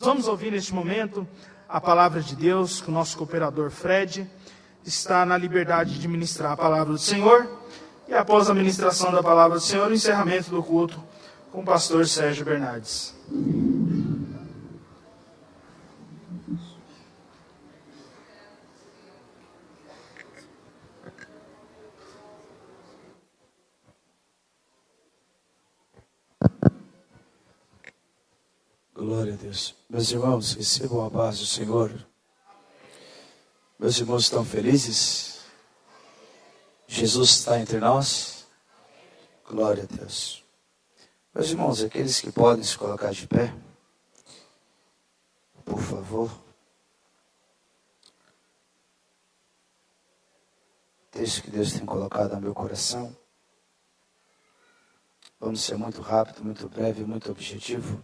Vamos ouvir neste momento a palavra de Deus, que o nosso cooperador Fred está na liberdade de ministrar a palavra do Senhor. E após a ministração da palavra do Senhor, o encerramento do culto com o pastor Sérgio Bernardes. Glória a Deus. Meus irmãos, recebam a paz do Senhor. Meus irmãos estão felizes? Jesus está entre nós? Glória a Deus. Meus irmãos, aqueles que podem se colocar de pé, por favor. O texto que Deus tem colocado no meu coração. Vamos ser muito rápido, muito breve, muito objetivo.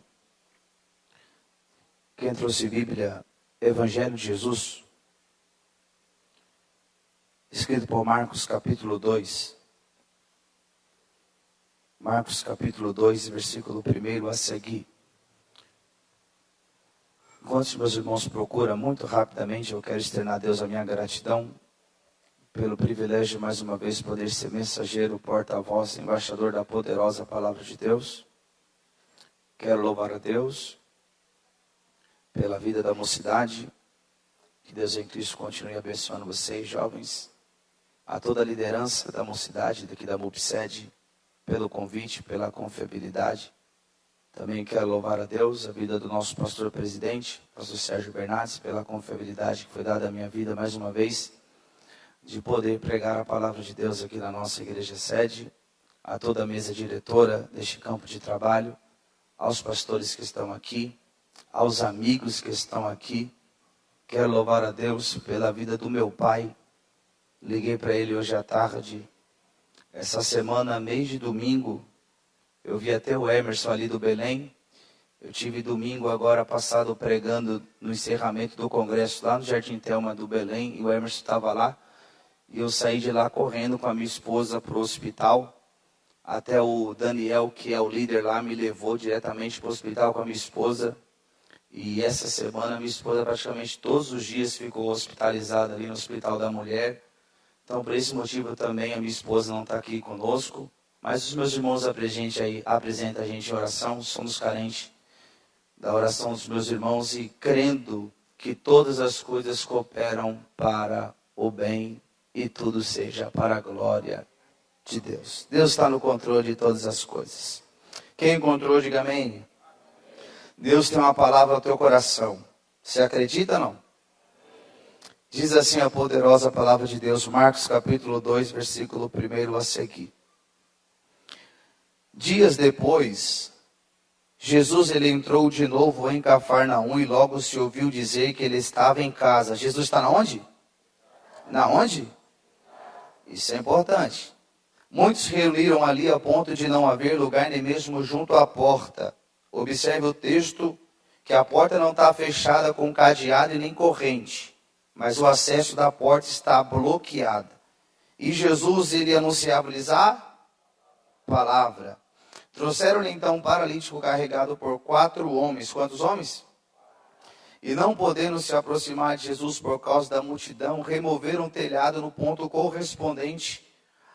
Quem trouxe Bíblia, Evangelho de Jesus, escrito por Marcos capítulo 2. Marcos capítulo 2, versículo 1 a seguir. Enquanto os meus irmãos procuram muito rapidamente, eu quero externar a Deus a minha gratidão pelo privilégio de mais uma vez poder ser mensageiro, porta-voz, embaixador da poderosa palavra de Deus. Quero louvar a Deus pela vida da mocidade, que Deus em Cristo continue abençoando vocês, jovens, a toda a liderança da mocidade, daqui da MUPSED, pelo convite, pela confiabilidade. Também quero louvar a Deus, a vida do nosso pastor presidente, pastor Sérgio Bernardes, pela confiabilidade que foi dada à minha vida mais uma vez, de poder pregar a palavra de Deus aqui na nossa igreja sede, a toda a mesa diretora deste campo de trabalho, aos pastores que estão aqui, aos amigos que estão aqui. Quero louvar a Deus pela vida do meu pai. Liguei para ele hoje à tarde. Essa semana, mês de domingo, eu vi até o Emerson ali do Belém. Eu tive domingo agora passado pregando no encerramento do congresso lá no Jardim Telma do Belém. E o Emerson estava lá. E eu saí de lá correndo com a minha esposa para o hospital. Até o Daniel, que é o líder lá, me levou diretamente para o hospital com a minha esposa. E essa semana minha esposa praticamente todos os dias ficou hospitalizada ali no Hospital da Mulher. Então por esse motivo também a minha esposa não está aqui conosco. Mas os meus irmãos apresentam a gente em oração. Somos carentes da oração dos meus irmãos e crendo que todas as coisas cooperam para o bem e tudo seja para a glória de Deus. Deus está no controle de todas as coisas. Quem encontrou, diga amém. Deus tem uma palavra ao teu coração. Você acredita ou não? Diz assim a poderosa palavra de Deus, Marcos capítulo 2, versículo 1 a seguir. Dias depois, Jesus ele entrou de novo em Cafarnaum e logo se ouviu dizer que ele estava em casa. Jesus está na onde? Na onde? Isso é importante. Muitos reuniram ali a ponto de não haver lugar nem mesmo junto à porta. Observe o texto, que a porta não está fechada com cadeado e nem corrente, mas o acesso da porta está bloqueado. E Jesus, ele anunciava-lhes a palavra. Trouxeram-lhe então um paralítico carregado por 4 homens. Quantos homens? E não podendo se aproximar de Jesus por causa da multidão, removeram o telhado no ponto correspondente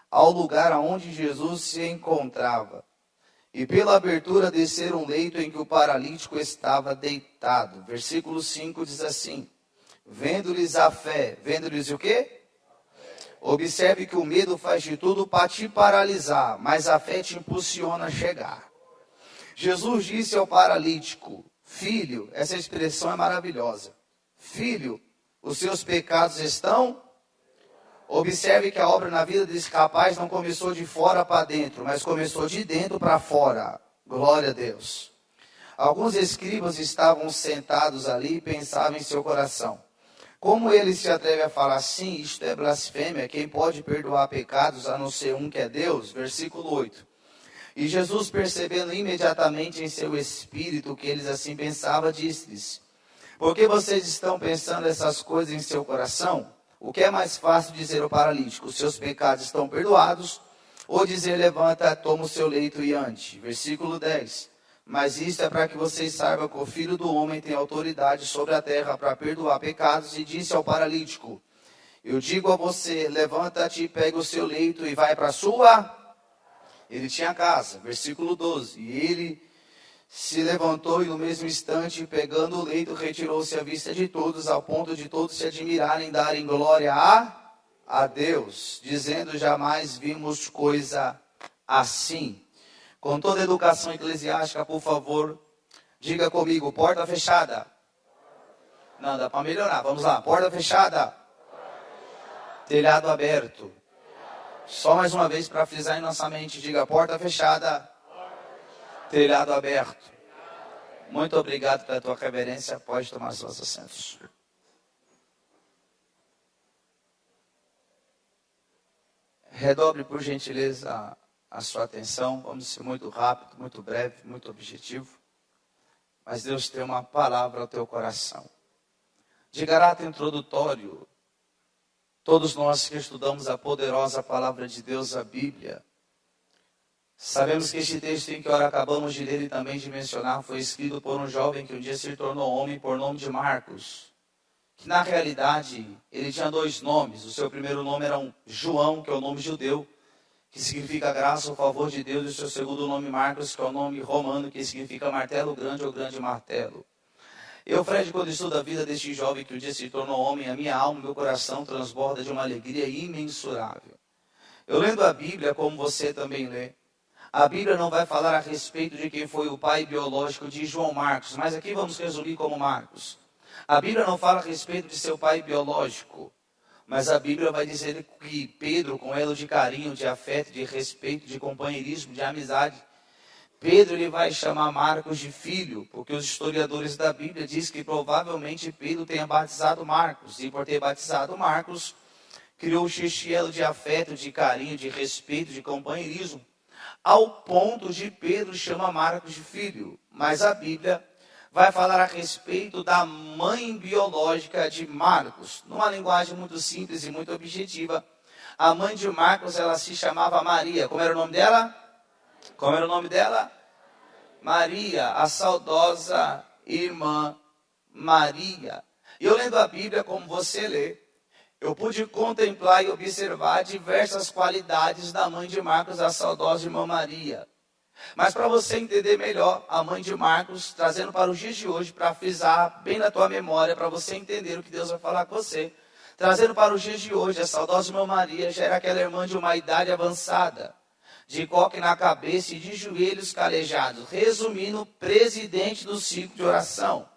ao lugar onde Jesus se encontrava. E pela abertura desceram um leito em que o paralítico estava deitado. Versículo 5 diz assim: vendo-lhes a fé. Vendo-lhes o quê? Observe que o medo faz de tudo para te paralisar, mas a fé te impulsiona a chegar. Jesus disse ao paralítico: filho, essa expressão é maravilhosa. Filho, os seus pecados estão... Observe que a obra na vida desse rapaz não começou de fora para dentro, mas começou de dentro para fora. Glória a Deus. Alguns escribas estavam sentados ali e pensavam em seu coração: como ele se atreve a falar assim? Isto é blasfêmia. Quem pode perdoar pecados a não ser um que é Deus? Versículo 8. E Jesus, percebendo imediatamente em seu espírito que eles assim pensavam, disse-lhes: por que vocês estão pensando essas coisas em seu coração? O que é mais fácil dizer ao paralítico: os seus pecados estão perdoados, ou dizer: levanta, toma o seu leito e ande? Versículo 10. Mas isto é para que vocês saibam que o Filho do Homem tem autoridade sobre a terra para perdoar pecados. E disse ao paralítico: eu digo a você, levanta-te, pega o seu leito e vai para a sua... Ele tinha casa, versículo 12. E ele se levantou e no mesmo instante, pegando o leito, retirou-se à vista de todos, ao ponto de todos se admirarem e darem glória a Deus, dizendo: jamais vimos coisa assim. Com toda a educação eclesiástica, por favor, diga comigo: porta fechada. Não, dá para melhorar, vamos lá. Porta fechada. Telhado aberto. Só mais uma vez para frisar em nossa mente, diga: porta fechada. Telhado aberto. Muito obrigado pela tua reverência. Pode tomar seus assentos. Redobre, por gentileza, a sua atenção. Vamos ser muito rápido, muito breve, muito objetivo. Mas Deus tem uma palavra ao teu coração. De caráter introdutório, todos nós que estudamos a poderosa palavra de Deus, a Bíblia, sabemos que este texto em que ora acabamos de ler e também de mencionar foi escrito por um jovem que um dia se tornou homem por nome de Marcos, que na realidade ele tinha dois nomes. O seu primeiro nome era João, que é o nome judeu, que significa graça ou favor de Deus, e o seu segundo nome Marcos, que é o nome romano, que significa martelo grande ou grande martelo. Eu, Fred, quando estudo a vida deste jovem que um dia se tornou homem, a minha alma, meu coração transborda de uma alegria imensurável. Eu lendo a Bíblia, como você também lê, a Bíblia não vai falar a respeito de quem foi o pai biológico de João Marcos, mas aqui vamos resumir como Marcos. A Bíblia não fala a respeito de seu pai biológico, mas a Bíblia vai dizer que Pedro, com elo de carinho, de afeto, de respeito, de companheirismo, de amizade, Pedro ele vai chamar Marcos de filho, porque os historiadores da Bíblia dizem que provavelmente Pedro tenha batizado Marcos, e por ter batizado Marcos, criou este elo de afeto, de carinho, de respeito, de companheirismo, ao ponto de Pedro chama Marcos de filho. Mas a Bíblia vai falar a respeito da mãe biológica de Marcos, numa linguagem muito simples e muito objetiva. A mãe de Marcos, ela se chamava Maria. Como era o nome dela? Como era o nome dela? Maria, a saudosa irmã Maria. E eu lendo a Bíblia, como você lê, eu pude contemplar e observar diversas qualidades da mãe de Marcos, a saudosa irmã Maria. Mas para você entender melhor a mãe de Marcos, trazendo para os dias de hoje, para frisar bem na tua memória, para você entender o que Deus vai falar com você, trazendo para os dias de hoje, a saudosa irmã Maria já era aquela irmã de uma idade avançada, de coque na cabeça e de joelhos calejados, resumindo, presidente do ciclo de oração.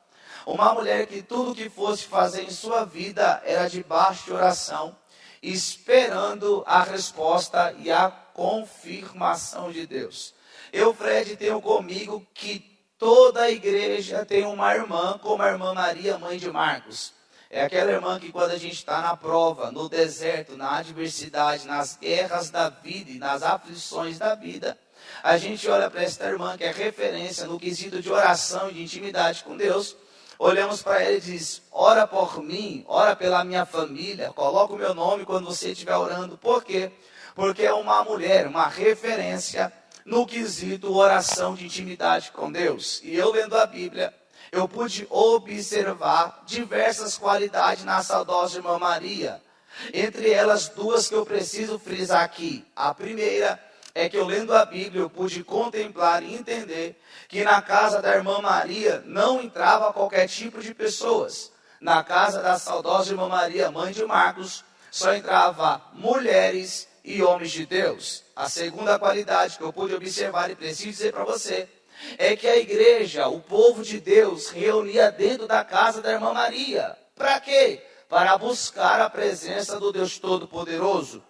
Uma mulher que tudo que fosse fazer em sua vida era debaixo de oração, esperando a resposta e a confirmação de Deus. Eu, Fred, tenho comigo que toda a igreja tem uma irmã como a irmã Maria, mãe de Marcos. É aquela irmã que quando a gente está na prova, no deserto, na adversidade, nas guerras da vida e nas aflições da vida, a gente olha para esta irmã que é referência no quesito de oração e de intimidade com Deus, olhamos para ela e diz: ora por mim, ora pela minha família, coloca o meu nome quando você estiver orando. Por quê? Porque é uma mulher, uma referência no quesito oração de intimidade com Deus. E eu lendo a Bíblia, eu pude observar diversas qualidades na saudosa irmã Maria. Entre elas, duas que eu preciso frisar aqui. A primeira é que eu lendo a Bíblia, eu pude contemplar e entender que na casa da irmã Maria não entrava qualquer tipo de pessoas. Na casa da saudosa irmã Maria, mãe de Marcos, só entrava mulheres e homens de Deus. A segunda qualidade que eu pude observar e preciso dizer para você é que a igreja, o povo de Deus, reunia dentro da casa da irmã Maria. Para quê? Para buscar a presença do Deus Todo-Poderoso.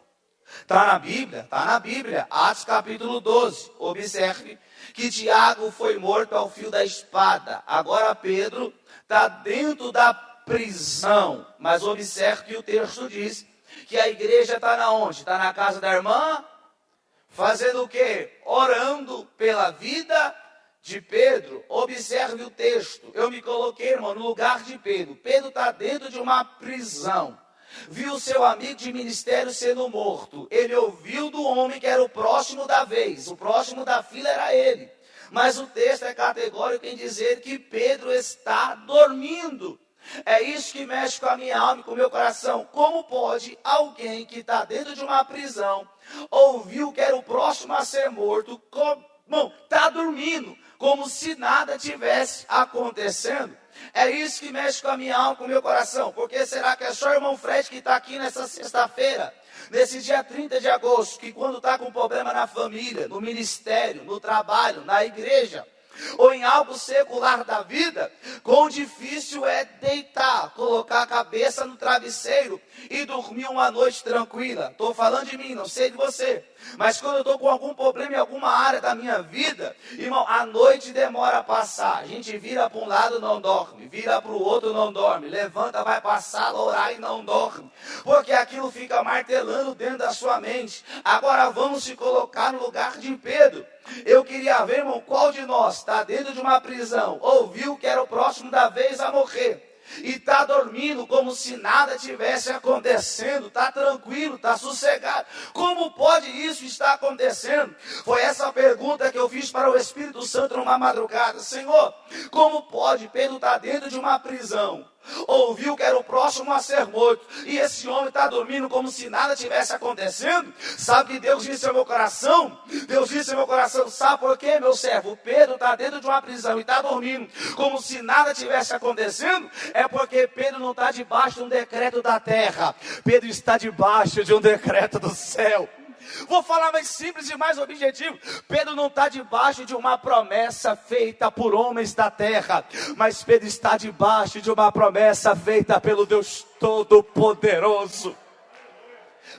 Está na Bíblia? Está na Bíblia. Atos capítulo 12. Observe que Tiago foi morto ao fio da espada. Agora Pedro está dentro da prisão. Mas observe que o texto diz que a igreja está na onde? Está na casa da irmã? Fazendo o quê? Orando pela vida de Pedro. Observe o texto. Eu me coloquei, irmão, no lugar de Pedro. Pedro está dentro de uma prisão. Viu seu amigo de ministério sendo morto. Ele ouviu do homem que era o próximo da vez. O próximo da fila era ele. Mas o texto é categórico em dizer que Pedro está dormindo. É isso que mexe com a minha alma e com o meu coração. Como pode alguém que está dentro de uma prisão, ouviu que era o próximo a ser morto, está dormindo, como se nada tivesse acontecendo? É isso que mexe com a minha alma e com o meu coração. Porque será que é só o irmão Fred que está aqui nessa sexta-feira, nesse dia 30 de agosto, que quando está com problema na família, no ministério, no trabalho, na igreja, ou em algo secular da vida, quão difícil é deitar, colocar a cabeça no travesseiro e dormir uma noite tranquila? Estou falando de mim, não sei de você. Mas quando eu estou com algum problema em alguma área da minha vida, irmão, a noite demora a passar. A gente vira para um lado, não dorme. Vira para o outro, não dorme. Levanta, vai passar, orar e não dorme. Porque aquilo fica martelando dentro da sua mente. Agora vamos se colocar no lugar de Pedro. Eu queria ver, irmão, qual de nós está dentro de uma prisão, ouviu que era o próximo da vez a morrer, e está dormindo como se nada tivesse acontecendo, está tranquilo, está sossegado. Como pode isso estar acontecendo? Foi essa pergunta que eu fiz para o Espírito Santo numa madrugada. Senhor, como pode Pedro estar dentro de uma prisão, ouviu que era o próximo a ser morto, e esse homem está dormindo como se nada tivesse acontecendo? Sabe que Deus disse ao meu coração? Deus disse ao meu coração, sabe por quê, meu servo? Pedro está dentro de uma prisão e está dormindo como se nada tivesse acontecendo? É porque Pedro não está debaixo de um decreto da terra. Pedro está debaixo de um decreto do céu. Vou falar mais simples e mais objetivo. Pedro não está debaixo de uma promessa feita por homens da terra, mas Pedro está debaixo de uma promessa feita pelo Deus Todo-Poderoso.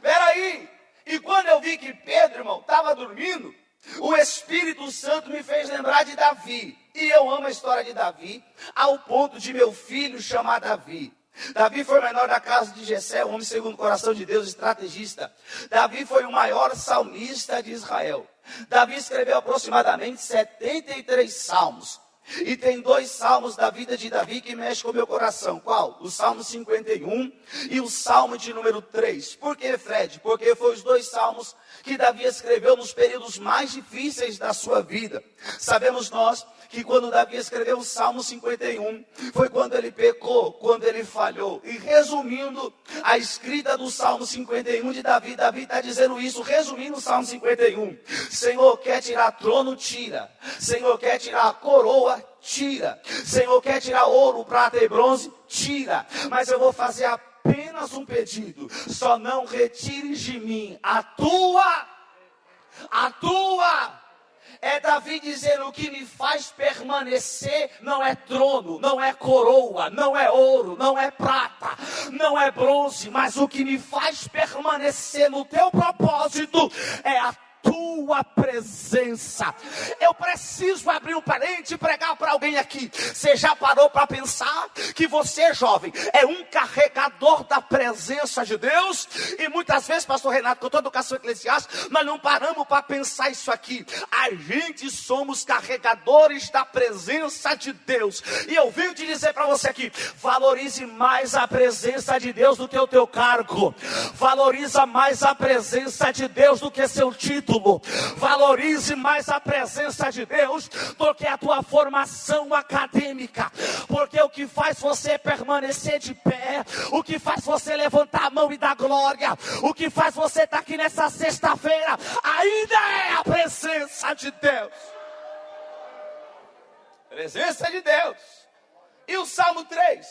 Peraí, e quando eu vi que Pedro, irmão, estava dormindo, o Espírito Santo me fez lembrar de Davi. E eu amo a história de Davi, ao ponto de meu filho chamar Davi. Davi foi o menor da casa de Jessé, um homem segundo o coração de Deus, estrategista. Davi foi o maior salmista de Israel. Davi escreveu aproximadamente 73 salmos. E tem 2 salmos da vida de Davi que mexem com o meu coração. Qual? O Salmo 51 e o Salmo de número 3. Por que, Fred? Porque foi os 2 salmos que Davi escreveu nos períodos mais difíceis da sua vida. Sabemos nós que quando Davi escreveu o Salmo 51, foi quando ele pecou, quando ele falhou. E resumindo a escrita do Salmo 51 de Davi, Davi está dizendo isso, resumindo o Salmo 51. Senhor, quer tirar trono? Tira. Senhor, quer tirar a coroa? Tira. Senhor, quer tirar ouro, prata e bronze? Tira. Mas eu vou fazer apenas um pedido. Só não retires de mim a tua. É Davi dizendo, o que me faz permanecer não é trono, não é coroa, não é ouro, não é prata, não é bronze, mas o que me faz permanecer no teu propósito é a tua presença. Eu preciso abrir um parênteses e pregar para alguém aqui. Você já parou para pensar que você, jovem, é um carregador da presença de Deus? E muitas vezes, pastor Renato, com toda a educação eclesiástica, nós não paramos para pensar isso aqui. A gente somos carregadores da presença de Deus. E eu venho te dizer para você aqui, valorize mais a presença de Deus do que o teu cargo. Valoriza mais a presença de Deus do que seu título. Valorize mais a presença de Deus do que a tua formação acadêmica, porque o que faz você permanecer de pé, o que faz você levantar a mão e dar glória, o que faz você estar aqui nessa sexta-feira, ainda é a presença de Deus. Presença de Deus. E o Salmo 3,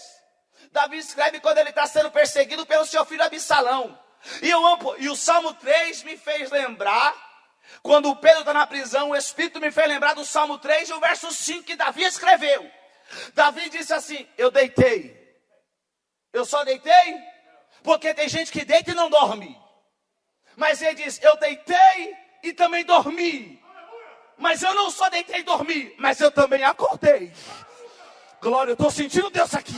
Davi escreve quando ele está sendo perseguido pelo seu filho Absalão. E o Salmo 3 me fez lembrar, quando o Pedro está na prisão, o Espírito me fez lembrar do Salmo 3 e o verso 5 que Davi escreveu. Davi disse assim, eu deitei. Eu só deitei? Porque tem gente que deita e não dorme. Mas ele diz, eu deitei e também dormi. Mas eu não só deitei e dormi, mas eu também acordei. Glória, eu estou sentindo Deus aqui.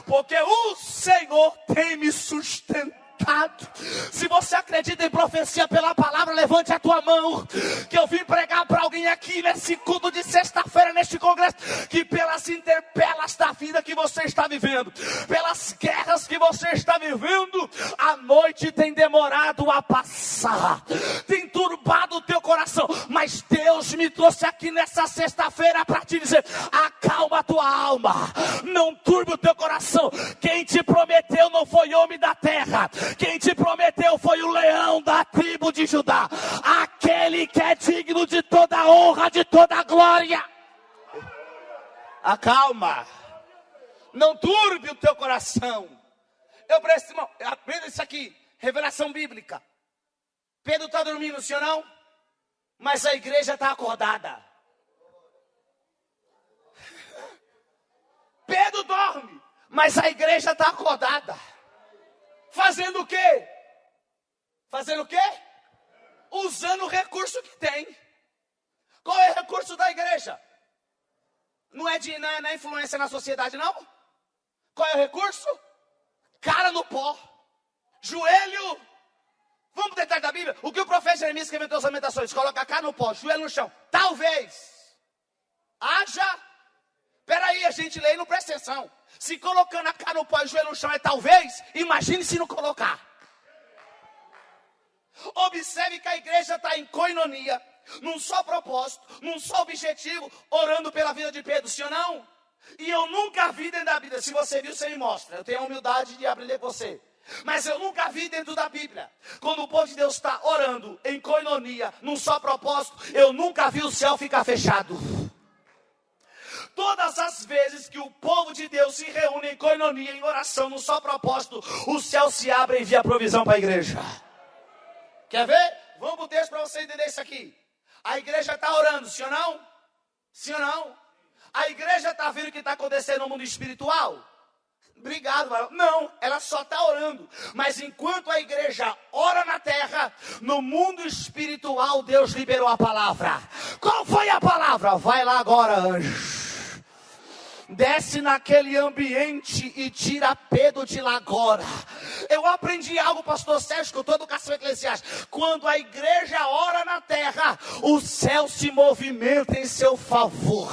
Porque o Senhor tem me sustentado. levantado. Se você acredita em profecia pela palavra, levante a tua mão, que eu vim pregar para alguém aqui nesse culto de sexta-feira, neste congresso, que pelas interpelas da vida que você está vivendo, pelas guerras que você está vivendo, a noite tem demorado a passar, tem turbado o teu coração, mas Deus me trouxe aqui nessa sexta-feira para te dizer: acalma a tua alma, não turbe o teu coração. Quem te prometeu não foi homem da terra, quem te prometeu foi o leão da tribo de Judá, aquele que é digno de toda a honra, de toda a glória. Acalma, não turbe o teu coração. Eu preciso, irmão, aprenda isso aqui, revelação bíblica. Pedro está dormindo, sim ou não? Mas a igreja está acordada. Pedro dorme, mas a igreja está acordada. Fazendo o quê? Fazendo o quê? Usando o recurso que tem. Qual é o recurso da igreja? Não é influência na sociedade, não? Qual é o recurso? Cara no pó, joelho. Vamos para o detalhe da Bíblia. O que o profeta Jeremias escreveu em Lamentações? Coloca a cara no pó, joelho no chão. Talvez haja. Peraí, a gente lê e não presta atenção. Se colocando a cara no pó e o joelho no chão é talvez, imagine se não colocar. Observe que a igreja está em koinonia, num só propósito, num só objetivo, orando pela vida de Pedro, sim ou não? E eu nunca vi dentro da Bíblia. Se você viu, você me mostra. Eu tenho a humildade de abrir com você. Mas eu nunca vi dentro da Bíblia, quando o povo de Deus está orando em koinonia, num só propósito, eu nunca vi o céu ficar fechado. Todas as vezes que o povo de Deus se reúne em koinonia, em oração, num só propósito, o céu se abre e envia provisão para a igreja. Quer ver? Vamos para o texto para você entender isso aqui. A igreja está orando, sim ou não? Sim ou não? A igreja está vendo o que está acontecendo no mundo espiritual? Obrigado, Marão. Não, ela só está orando. Mas enquanto a igreja ora na terra, no mundo espiritual, Deus liberou a palavra. Qual foi a palavra? Vai lá agora, anjo. Desce naquele ambiente e tira Pedro de lá agora. Eu aprendi algo, pastor Sérgio, com toda a educação eclesiástica. Quando a igreja ora na terra, o céu se movimenta em seu favor.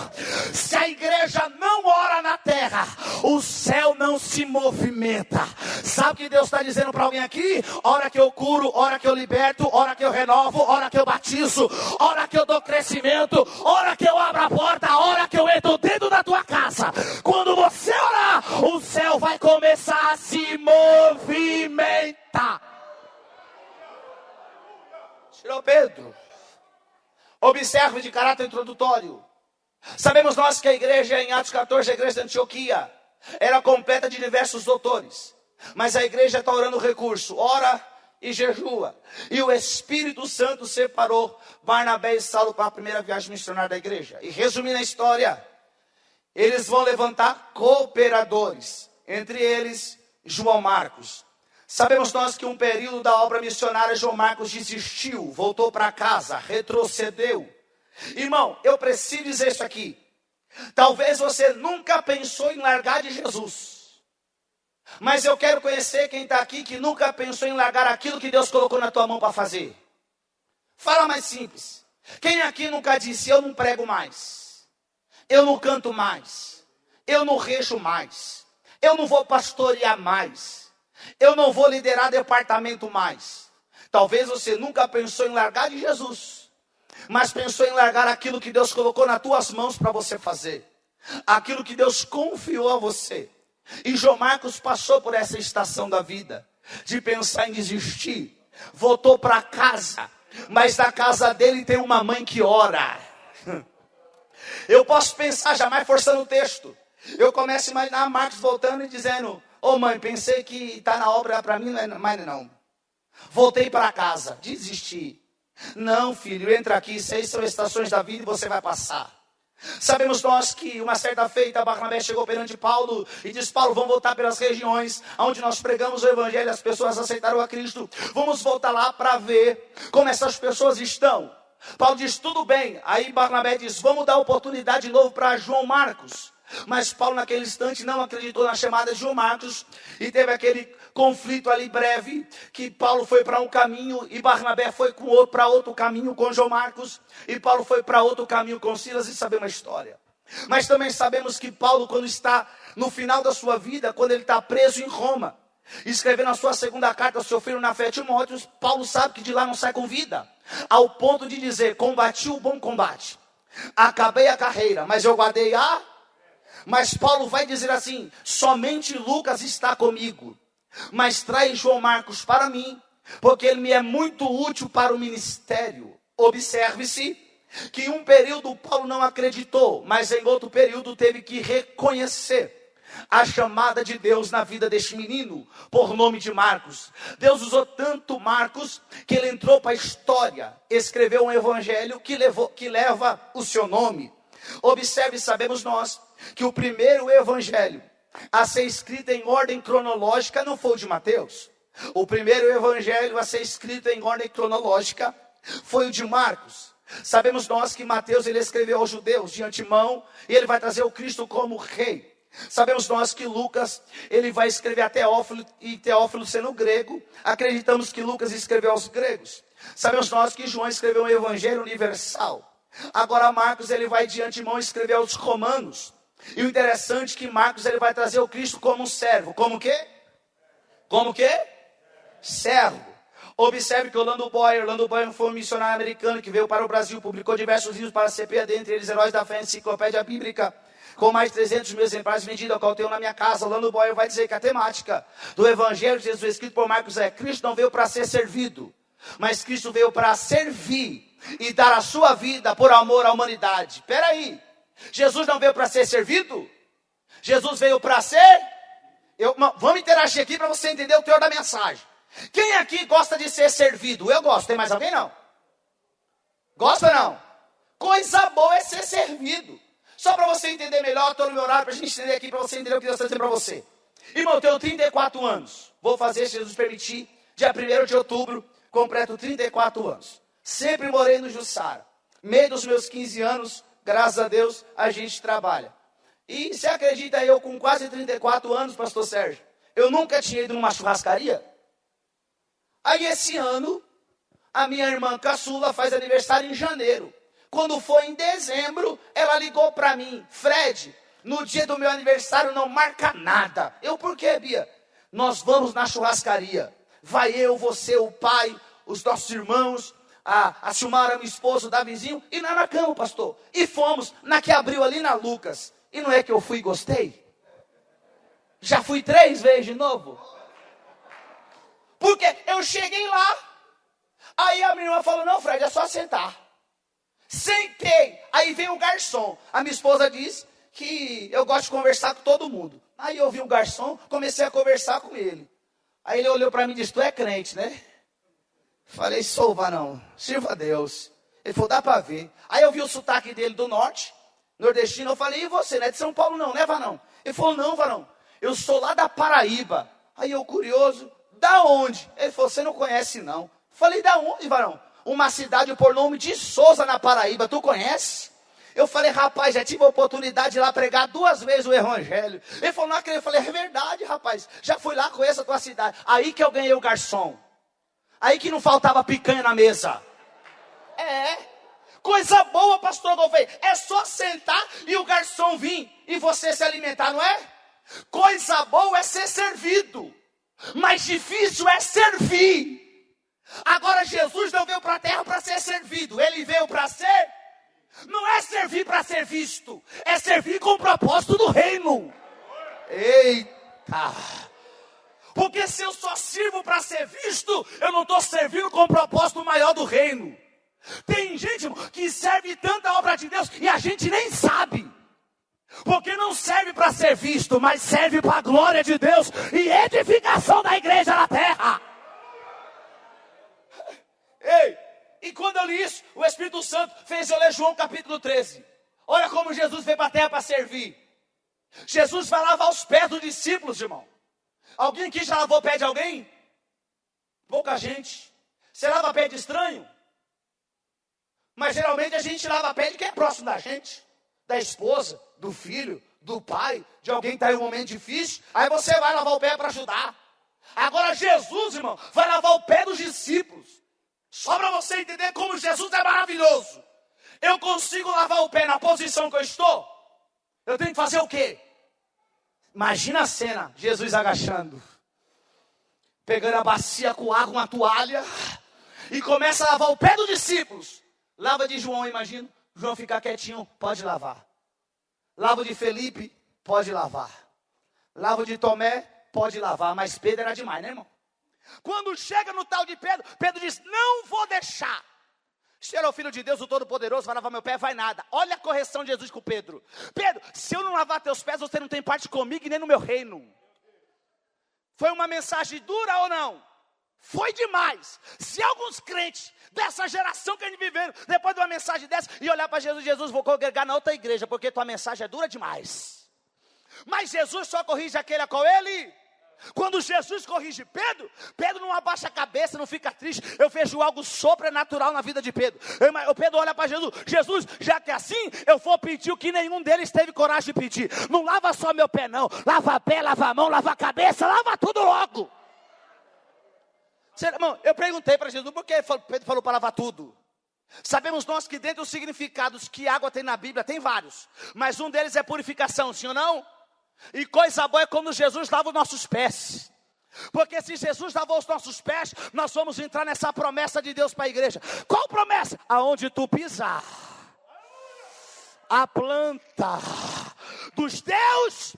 Se a igreja não ora na terra, o céu não se movimenta. Sabe o que Deus está dizendo para alguém aqui? Hora que eu curo, hora que eu liberto, hora que eu renovo, hora que eu batizo, hora que eu dou crescimento, hora que eu abro a porta, hora que eu entro dentro da tua casa. Quando você orar, o céu vai começar a se movimentar. Tirou Pedro. Observe de caráter introdutório. Sabemos nós que a igreja em Atos 14, a igreja de Antioquia, era completa de diversos doutores. Mas a igreja está orando o recurso, ora e jejua. E o Espírito Santo separou Barnabé e Saulo para a primeira viagem missionária da igreja. E resumindo a história, eles vão levantar cooperadores, entre eles João Marcos. Sabemos nós que um período da obra missionária, João Marcos desistiu, voltou para casa, retrocedeu. Irmão, eu preciso dizer isso aqui. Talvez você nunca pensou em largar de Jesus. Mas eu quero conhecer quem está aqui que nunca pensou em largar aquilo que Deus colocou na tua mão para fazer. Fala mais simples. Quem aqui nunca disse, eu não prego mais? Eu não canto mais, eu não rejo mais, eu não vou pastorear mais, eu não vou liderar departamento mais. Talvez você nunca pensou em largar de Jesus, mas pensou em largar aquilo que Deus colocou nas tuas mãos para você fazer, aquilo que Deus confiou a você. E João Marcos passou por essa estação da vida, de pensar em desistir, voltou para casa, mas na casa dele tem uma mãe que ora. Eu posso pensar, jamais forçando o texto. Eu começo a imaginar Marcos voltando e dizendo, ô mãe, pensei que está na obra para mim, mas não. Voltei para casa, desisti. Não, filho, entra aqui, 6 são estações da vida e você vai passar. Sabemos nós que uma certa feita, Barnabé chegou perante Paulo e disse, Paulo, vamos voltar pelas regiões onde nós pregamos o evangelho, as pessoas aceitaram a Cristo. Vamos voltar lá para ver como essas pessoas estão. Paulo diz, tudo bem. Aí Barnabé diz, vamos dar oportunidade de novo para João Marcos. Mas Paulo naquele instante não acreditou na chamada de João Marcos e teve aquele conflito ali breve, que Paulo foi para um caminho e Barnabé foi para outro caminho com João Marcos, e Paulo foi para outro caminho com Silas, e sabemos a história. Mas também sabemos que Paulo, quando está no final da sua vida, quando ele está preso em Roma, escrevendo a sua segunda carta ao seu filho na fé Timóteo, Paulo sabe que de lá não sai com vida, ao ponto de dizer: combati o bom combate, acabei a carreira, mas eu guardei a... Mas Paulo vai dizer assim: somente Lucas está comigo, mas traz João Marcos para mim, porque ele me é muito útil para o ministério. Observe-se que em um período Paulo não acreditou, mas em outro período teve que reconhecer a chamada de Deus na vida deste menino, por nome de Marcos. Deus usou tanto Marcos, que ele entrou para a história, escreveu um evangelho que leva o seu nome. Observe, sabemos nós, que o primeiro evangelho a ser escrito em ordem cronológica não foi o de Mateus. O primeiro evangelho a ser escrito em ordem cronológica foi o de Marcos. Sabemos nós que Mateus ele escreveu aos judeus de antemão, e ele vai trazer o Cristo como rei. Sabemos nós que Lucas, ele vai escrever a Teófilo, e Teófilo sendo grego, acreditamos que Lucas escreveu aos gregos. Sabemos nós que João escreveu um evangelho universal. Agora Marcos, ele vai de antemão escrever aos romanos. E o interessante é que Marcos, ele vai trazer o Cristo como um servo. Como quê? Como quê? Servo. Observe que Orlando Boyer foi um missionário americano que veio para o Brasil, publicou diversos livros para a CPAD, entre eles Heróis da Fé, Enciclopédia Bíblica, com mais de 300 mil exemplares vendidos, ao qual eu tenho na minha casa. Orlando Boyer vai dizer que a temática do Evangelho de Jesus escrito por Marcos é: Cristo não veio para ser servido, mas Cristo veio para servir e dar a sua vida por amor à humanidade. Espera aí, Jesus não veio para ser servido? Jesus veio para ser... Vamos interagir aqui para você entender o teor da mensagem. Quem aqui gosta de ser servido? Eu gosto. Tem mais alguém? Não? Gosta ou não? Coisa boa é ser servido. Só para você entender melhor, estou no meu horário para a gente entender aqui, para você entender o que Deus está dizendo para você. Irmão, eu tenho 34 anos. Vou fazer, se Jesus permitir, dia 1º de outubro, completo 34 anos. Sempre morei no Jussara. Meio dos meus 15 anos, graças a Deus, a gente trabalha. E você acredita, eu com quase 34 anos, pastor Sérgio, eu nunca tinha ido numa churrascaria? Aí esse ano, a minha irmã caçula faz aniversário em janeiro. Quando foi em dezembro, ela ligou para mim: Fred, no dia do meu aniversário não marca nada. Eu, por quê, Bia? Nós vamos na churrascaria. Vai eu, você, o pai, os nossos irmãos, a Silmara, meu esposo, o Davizinho, e nós marcamos, pastor. E fomos na que abriu ali na Lucas. E não é que eu fui e gostei? Já fui 3 vezes de novo. Porque eu cheguei lá, aí a minha irmã falou: não, Fred, é só sentar. Sentei, aí veio o garçom. A minha esposa diz que eu gosto de conversar com todo mundo. Aí eu vi o garçom, comecei a conversar com ele. Aí ele olhou para mim e disse: tu é crente, né? Falei: sou, varão, sirva a Deus. Ele falou: dá para ver. Aí eu vi o sotaque dele do norte, nordestino. Eu falei: e você, não é de São Paulo não, né, varão? Ele falou: não, varão, eu sou lá da Paraíba. Aí eu, curioso: da onde? Ele falou: você não conhece não. Falei: da onde, varão? Uma cidade por nome de Souza, na Paraíba, tu conhece? Eu falei: rapaz, já tive a oportunidade de ir lá pregar 2 vezes o evangelho. Ele falou: não acredito. Eu falei: é verdade, rapaz, já fui lá, conheço a tua cidade. Aí que eu ganhei o garçom. Aí que não faltava picanha na mesa. Coisa boa, pastor Gouveia. É só sentar e o garçom vir e você se alimentar, não é? Coisa boa é ser servido, mas difícil é servir. Agora Jesus não veio para a terra para ser servido. Ele veio para ser... Não é servir para ser visto, é servir com o propósito do reino. Eita! Porque se eu só sirvo para ser visto, eu não estou servindo com o propósito maior do reino. Tem gente, irmão, que serve tanta obra de Deus e a gente nem sabe. Porque não serve para ser visto, mas serve para a glória de Deus e edificação da igreja na terra. E quando eu li isso, o Espírito Santo fez eu ler João capítulo 13. Olha como Jesus veio para a terra para servir. Jesus vai lavar os pés dos discípulos, irmão. Alguém aqui já lavou o pé de alguém? Pouca gente. Você lava pé de estranho? Mas geralmente a gente lava pé de quem é próximo da gente. Da esposa, do filho, do pai, de alguém que está em um momento difícil, aí você vai lavar o pé para ajudar. Agora Jesus, irmão, vai lavar o pé dos discípulos. Só para você entender como Jesus é maravilhoso. Eu consigo lavar o pé na posição que eu estou? Eu tenho que fazer o quê? Imagina a cena, Jesus agachando, pegando a bacia com água, uma toalha, e começa a lavar o pé dos discípulos. Lava de João, imagina. João ficar quietinho, pode lavar. Lava de Felipe, pode lavar. Lava de Tomé, pode lavar. Mas Pedro era demais, né, irmão? Quando chega no tal de Pedro, Pedro diz, não vou deixar. Se era o Filho de Deus, o Todo-Poderoso, vai lavar meu pé, vai nada. Olha a correção de Jesus com Pedro. Pedro, se eu não lavar teus pés, você não tem parte comigo e nem no meu reino. Foi uma mensagem dura ou não? Foi demais. Se alguns crentes dessa geração que a gente vivendo, depois de uma mensagem dessa, e olhar para Jesus, Jesus, vou congregar na outra igreja, porque tua mensagem é dura demais. Mas Jesus só corrige aquele a qual ele... Quando Jesus corrige Pedro, Pedro não abaixa a cabeça, não fica triste. Eu vejo algo sobrenatural na vida de Pedro. Pedro olha para Jesus, Jesus, já que é assim, eu vou pedir o que nenhum deles teve coragem de pedir. Não lava só meu pé não, lava pé, lava a mão, lava a cabeça, lava tudo logo. Irmão, eu perguntei para Jesus, por que Pedro falou para lavar tudo? Sabemos nós que dentro dos significados que água tem na Bíblia, tem vários. Mas um deles é purificação, sim ou não? E coisa boa é quando Jesus lava os nossos pés. Porque se Jesus lavou os nossos pés, nós vamos entrar nessa promessa de Deus para a igreja. Qual promessa? Aonde tu pisar, a planta dos teus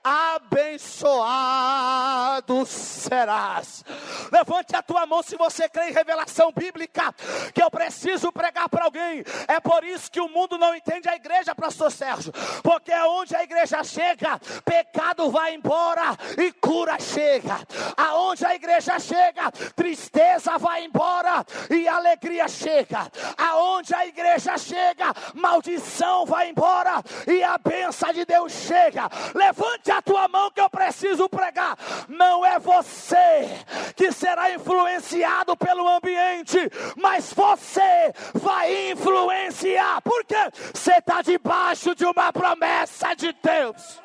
abençoado serás. Levante a tua mão se você crê em revelação bíblica, que eu preciso pregar para alguém. É por isso que o mundo não entende a igreja, pastor Sérgio, porque onde a igreja chega, pecado vai embora e cura chega. Aonde a igreja chega, tristeza vai embora e alegria chega. Aonde a igreja chega, maldição vai embora e a bênção de Deus chega. Levante a tua mão que eu preciso pregar. Não é você que será influenciado pelo ambiente, mas você vai influenciar, porque você está debaixo de uma promessa de Deus.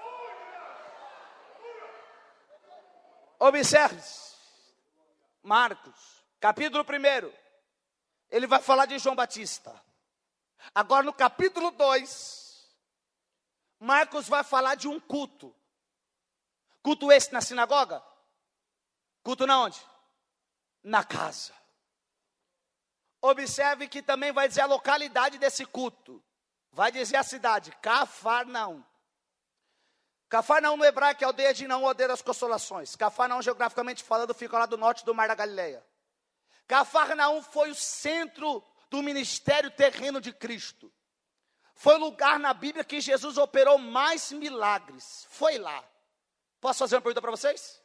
Observe, Marcos, capítulo 1, ele vai falar de João Batista. Agora no capítulo 2, Marcos vai falar de um culto. Culto esse na sinagoga? Culto na onde? Na casa. Observe que também vai dizer a localidade desse culto. Vai dizer a cidade, Cafarnaum. Cafarnaum no hebraico é aldeia de Naum, aldeia das consolações. Cafarnaum, geograficamente falando, fica lá do norte do Mar da Galileia. Cafarnaum foi o centro do ministério terreno de Cristo. Foi o lugar na Bíblia que Jesus operou mais milagres. Foi lá. Posso fazer uma pergunta para vocês?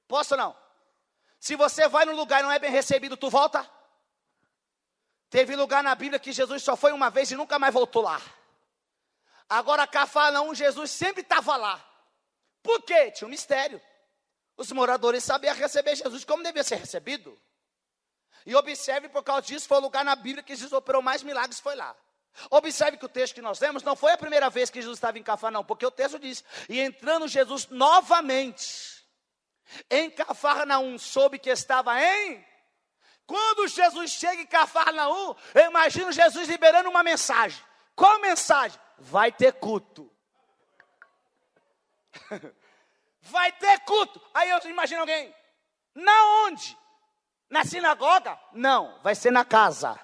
Posso ou não? Se você vai num lugar e não é bem recebido, tu volta? Teve lugar na Bíblia que Jesus só foi uma vez e nunca mais voltou lá. Agora Cafarnaum, Jesus sempre estava lá. Por quê? Tinha um mistério. Os moradores sabiam receber Jesus como devia ser recebido. E observe, por causa disso, foi o lugar na Bíblia que Jesus operou mais milagres, foi lá. Observe que o texto que nós lemos não foi a primeira vez que Jesus estava em Cafarnaum, porque o texto diz, e entrando Jesus novamente em Cafarnaum, soube que estava em... Quando Jesus chega em Cafarnaum, eu imagino Jesus liberando uma mensagem. Qual mensagem? Vai ter culto. Vai ter culto. Aí eu imagino alguém, na onde? Na sinagoga? Não, vai ser na casa.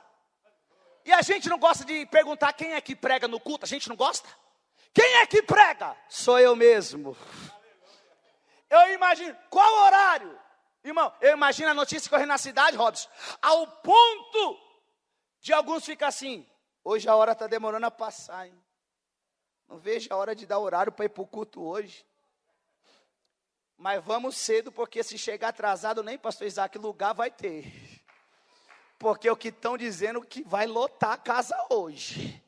E a gente não gosta de perguntar quem é que prega no culto, a gente não gosta? Quem é que prega? Sou eu mesmo. Eu imagino, qual horário? Irmão, eu imagino a notícia correndo na cidade, Robson, ao ponto de alguns ficar assim, hoje a hora está demorando a passar, hein? Não vejo a hora de dar horário para ir para o culto hoje. Mas vamos cedo, porque se chegar atrasado, nem pastor Isaac, lugar vai ter. Porque o que estão dizendo que vai lotar a casa hoje.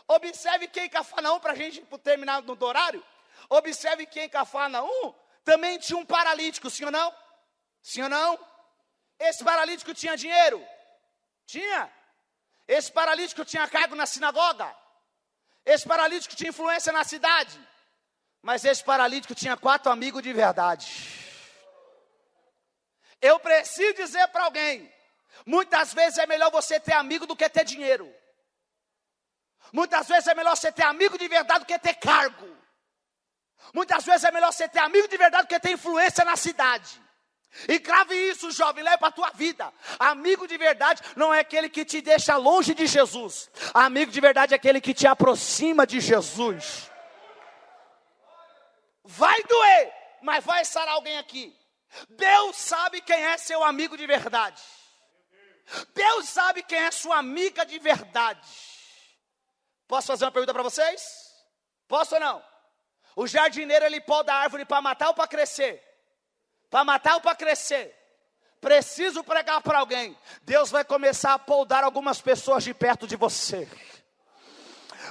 Observe que em Cafarnaum, para a gente terminar no horário, observe que em Cafarnaum também tinha um paralítico, sim ou não? Sim ou não? Esse paralítico tinha dinheiro? Tinha. Esse paralítico tinha cargo na sinagoga? Esse paralítico tinha influência na cidade, mas esse paralítico tinha 4 amigos de verdade. Eu preciso dizer para alguém, muitas vezes é melhor você ter amigo do que ter dinheiro. Muitas vezes é melhor você ter amigo de verdade do que ter cargo. Muitas vezes é melhor você ter amigo de verdade do que ter influência na cidade. E grave isso, jovem, leve para a tua vida. Amigo de verdade não é aquele que te deixa longe de Jesus. Amigo de verdade é aquele que te aproxima de Jesus. Vai doer, mas vai sarar alguém aqui. Deus sabe quem é seu amigo de verdade. Deus sabe quem é sua amiga de verdade. Posso fazer uma pergunta para vocês? Posso ou não? O jardineiro, ele poda a árvore para matar ou para crescer? Para matar ou para crescer? Preciso pregar para alguém. Deus vai começar a podar algumas pessoas de perto de você.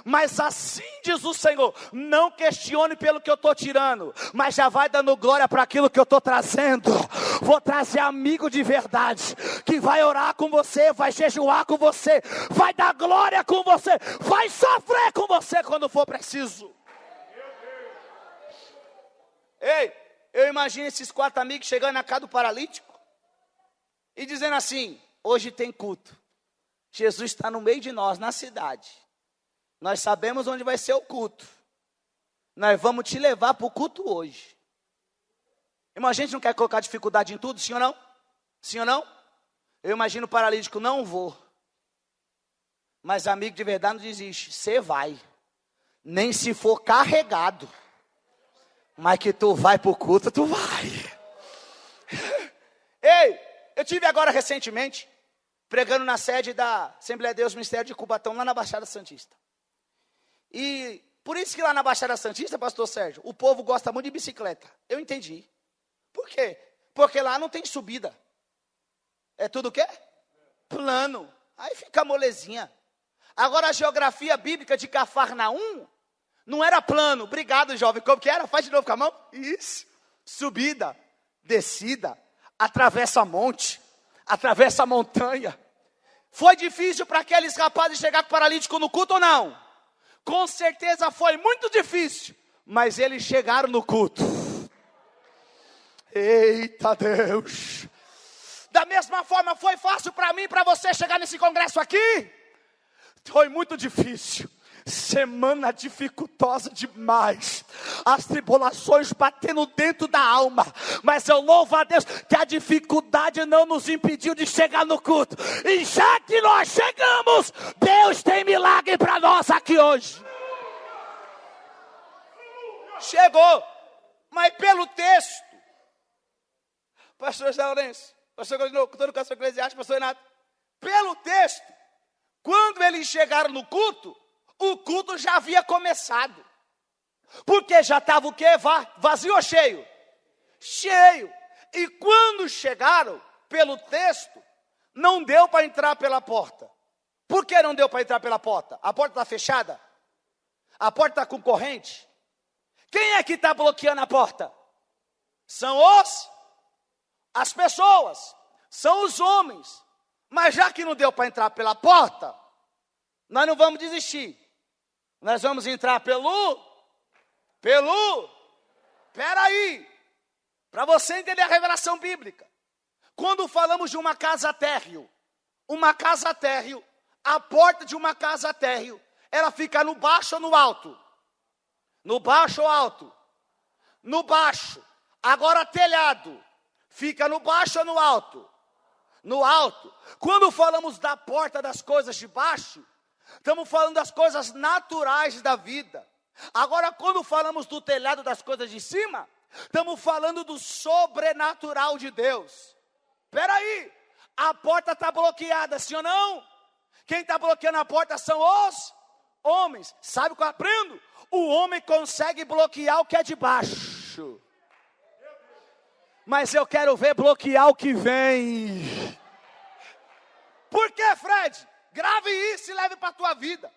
Mas assim diz o Senhor, não questione pelo que eu estou tirando, mas já vai dando glória para aquilo que eu estou trazendo. Vou trazer amigo de verdade, que vai orar com você, vai jejuar com você, vai dar glória com você, vai sofrer com você quando for preciso. Ei, eu imagino esses 4 amigos chegando na casa do paralítico e dizendo assim: hoje tem culto, Jesus está no meio de nós, na cidade. Nós sabemos onde vai ser o culto. Nós vamos te levar para o culto hoje. Irmão, a gente não quer colocar dificuldade em tudo, sim ou não? Sim ou não? Eu imagino o paralítico, não vou. Mas amigo de verdade não desiste. Você vai. Nem se for carregado. Mas que tu vai para o culto, tu vai. Ei, eu tive agora recentemente, pregando na sede da Assembleia de Deus, Ministério de Cubatão, lá na Baixada Santista. E por isso que lá na Baixada Santista, pastor Sérgio, o povo gosta muito de bicicleta. Eu entendi. Por quê? Porque lá não tem subida. É tudo o quê? Plano. Aí fica molezinha. Agora a geografia bíblica de Cafarnaum não era plano. Obrigado, jovem. Como que era? Faz de novo com a mão. Isso. Subida, descida, atravessa monte, atravessa a montanha. Foi difícil para aqueles rapazes chegar com o paralítico no culto ou não? Com certeza foi muito difícil, mas eles chegaram no culto. Eita Deus! Da mesma forma foi fácil para mim e para você chegar nesse congresso aqui? Foi muito difícil. Semana dificultosa demais, as tribulações batendo dentro da alma, mas eu louvo a Deus que a dificuldade não nos impediu de chegar no culto, e já que nós chegamos, Deus tem milagre para nós aqui hoje. Chegou, mas pelo texto, pastor José Lourenço, pastor Continua, todo o Cação Eclesiástico, pastor Renato, pelo texto, quando eles chegaram no culto, o culto já havia começado. Porque já estava o quê? Vazio ou cheio? Cheio. E quando chegaram, pelo texto, não deu para entrar pela porta. Por que não deu para entrar pela porta? A porta está fechada? A porta está com corrente? Quem é que está bloqueando a porta? São as pessoas. São os homens. Mas já que não deu para entrar pela porta, nós não vamos desistir. Nós vamos entrar peraí, para você entender a revelação bíblica. Quando falamos de uma casa térreo, a porta de uma casa térreo, ela fica no baixo ou no alto? No baixo ou alto? No baixo. Agora telhado, fica no baixo ou no alto? No alto. Quando falamos da porta das coisas de baixo, estamos falando das coisas naturais da vida. Agora, quando falamos do telhado das coisas de cima, estamos falando do sobrenatural de Deus. Espera aí, a porta está bloqueada, sim ou não? Quem está bloqueando a porta são os homens. Sabe o que eu aprendo? O homem consegue bloquear o que é de baixo, mas eu quero ver bloquear o que vem. Por que, Fred? Grave isso e leve para a tua vida.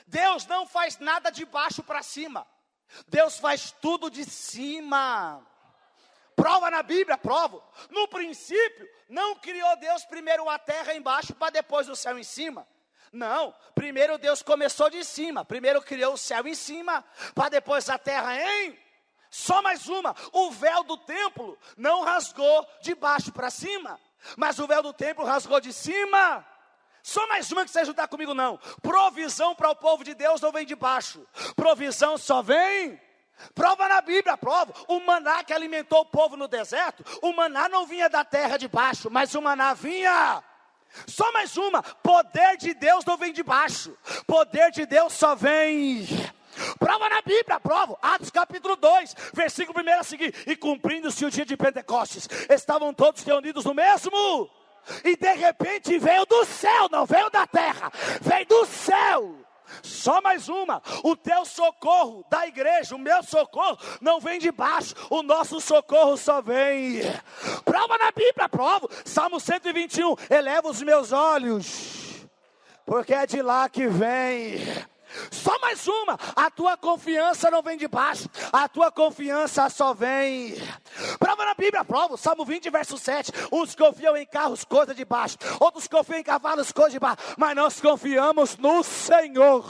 Deus não faz nada de baixo para cima. Deus faz tudo de cima. Prova na Bíblia, prova. No princípio, não criou Deus primeiro a terra embaixo para depois o céu em cima. Não, primeiro Deus começou de cima. Primeiro criou o céu em cima, para depois a terra em... Só mais uma, o véu do templo não rasgou de baixo para cima, mas o véu do templo rasgou de cima. Só mais uma que você ajudar comigo não. Provisão para o povo de Deus não vem de baixo. Provisão só vem... Prova na Bíblia, prova. O maná que alimentou o povo no deserto, o maná não vinha da terra de baixo, mas o maná vinha. Só mais uma, poder de Deus não vem de baixo. Poder de Deus só vem. Prova na Bíblia, prova. Atos capítulo 2, versículo 1 a seguir. E cumprindo-se o dia de Pentecostes, estavam todos reunidos no mesmo. E de repente veio do céu, não veio da terra, veio do céu. Só mais uma, o teu socorro da igreja, o meu socorro não vem de baixo, o nosso socorro só vem. Prova na Bíblia, prova. Salmo 121, eleva os meus olhos, porque é de lá que vem. Só mais uma, a tua confiança não vem de baixo, a tua confiança só vem. Prova na Bíblia, prova, Salmo 20, verso 7, uns confiam em carros, coisa de baixo, outros confiam em cavalos, coisa de baixo, mas nós confiamos no Senhor.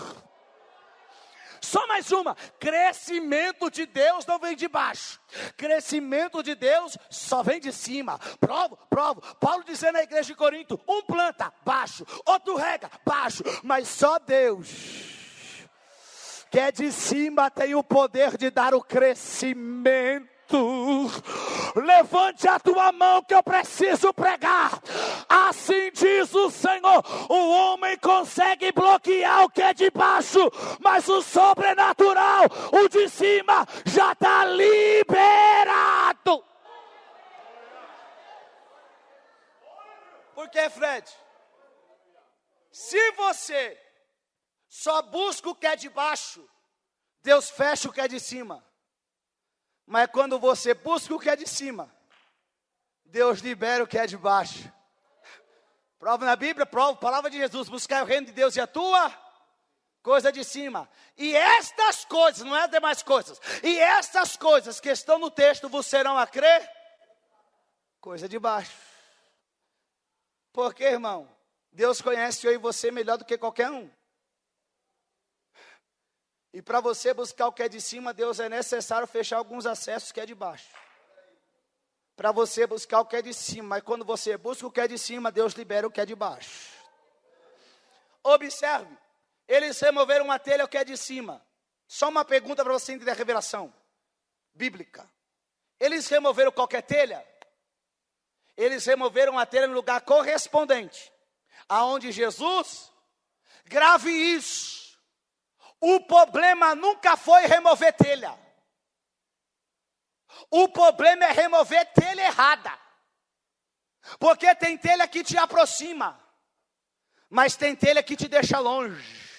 Só mais uma, crescimento de Deus não vem de baixo, crescimento de Deus só vem de cima. Prova, Paulo dizendo na igreja de Corinto, um planta, baixo, outro rega, baixo, mas só Deus, que é de cima, tem o poder de dar o crescimento. Levante a tua mão que eu preciso pregar. Assim diz o Senhor: o homem consegue bloquear o que é de baixo, mas o sobrenatural, o de cima, já está liberado. Por que, Fred? Se você só busca o que é de baixo, Deus fecha o que é de cima. Mas quando você busca o que é de cima, Deus libera o que é de baixo. Prova na Bíblia, prova, palavra de Jesus: buscar o reino de Deus e a tua coisa de cima. E estas coisas, não é as demais coisas, e estas coisas que estão no texto vos serão a crer, coisa de baixo. Por quê, irmão? Deus conhece eu e você melhor do que qualquer um. E para você buscar o que é de cima, Deus é necessário fechar alguns acessos que é de baixo. Para você buscar o que é de cima, mas quando você busca o que é de cima, Deus libera o que é de baixo. Observe, eles removeram a telha o que é de cima. Só uma pergunta para você entender a revelação bíblica. Eles removeram qualquer telha? Eles removeram a telha no lugar correspondente, aonde Jesus, grave isso. O problema nunca foi remover telha. O problema é remover telha errada. Porque tem telha que te aproxima, mas tem telha que te deixa longe.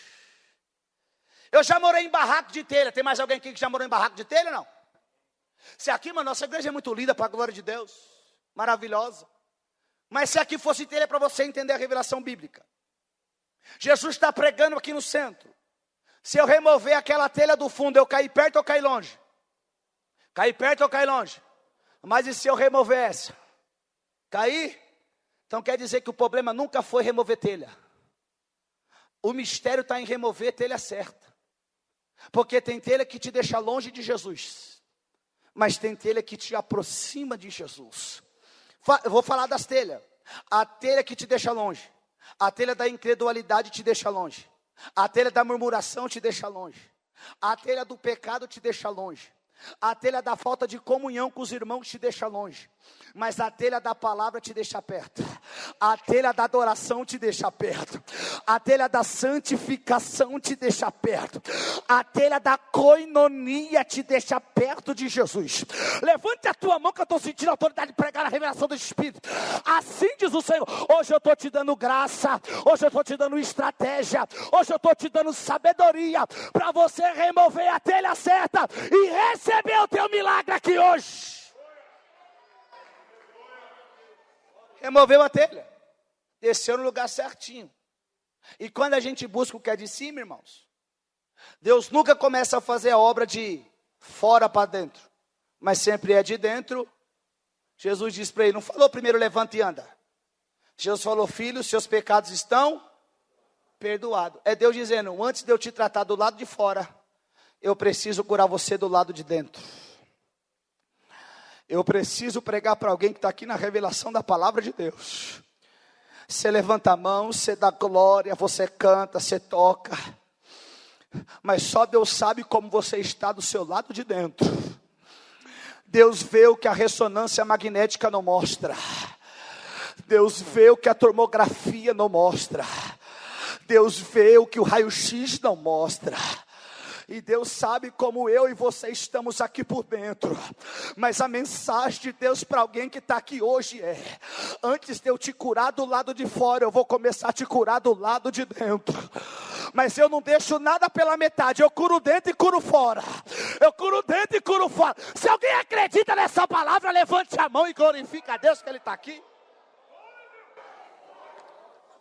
Eu já morei em barraco de telha. Tem mais alguém aqui que já morou em barraco de telha, não? Se aqui, mano, nossa igreja é muito linda para a glória de Deus, maravilhosa. Mas se aqui fosse telha para você entender a revelação bíblica, Jesus está pregando aqui no centro. Se eu remover aquela telha do fundo, eu cair perto ou cair longe? Cair perto ou cair longe? Mas e se eu remover essa? Cair? Então quer dizer que o problema nunca foi remover telha. O mistério está em remover telha certa. Porque tem telha que te deixa longe de Jesus, mas tem telha que te aproxima de Jesus. Eu vou falar das telhas. A telha que te deixa longe, a telha da incredulidade te deixa longe, a telha da murmuração te deixa longe, a telha do pecado te deixa longe, a telha da falta de comunhão com os irmãos te deixa longe, mas a telha da palavra te deixa perto, a telha da adoração te deixa perto, a telha da santificação te deixa perto, a telha da coinonia te deixa perto de Jesus. Levante a tua mão que eu estou sentindo a autoridade de pregar a revelação do Espírito. Assim diz o Senhor: hoje eu estou te dando graça, hoje eu estou te dando estratégia, hoje eu estou te dando sabedoria para você remover a telha certa e receber o teu milagre aqui hoje. Removeu a telha, desceu no lugar certinho. E quando a gente busca o que é de cima, irmãos, Deus nunca começa a fazer a obra de fora para dentro, mas sempre é de dentro. Jesus disse para ele, não falou primeiro levanta e anda. Jesus falou: filho, seus pecados estão. perdoado. É Deus dizendo, antes de eu te tratar do lado de fora, eu preciso curar você do lado de dentro. Eu preciso pregar para alguém que está aqui na revelação da palavra de Deus. Você levanta a mão, você dá glória, você canta, você toca. Mas só Deus sabe como você está do seu lado de dentro. Deus vê o que a ressonância magnética não mostra. Deus vê o que a tomografia não mostra. Deus vê o que o raio-x não mostra. E Deus sabe como eu e você estamos aqui por dentro. Mas a mensagem de Deus para alguém que está aqui hoje é: antes de eu te curar do lado de fora, eu vou começar a te curar do lado de dentro. Mas eu não deixo nada pela metade, eu curo dentro e curo fora. Eu curo dentro e curo fora. Se alguém acredita nessa palavra, levante a mão e glorifique a Deus que Ele está aqui.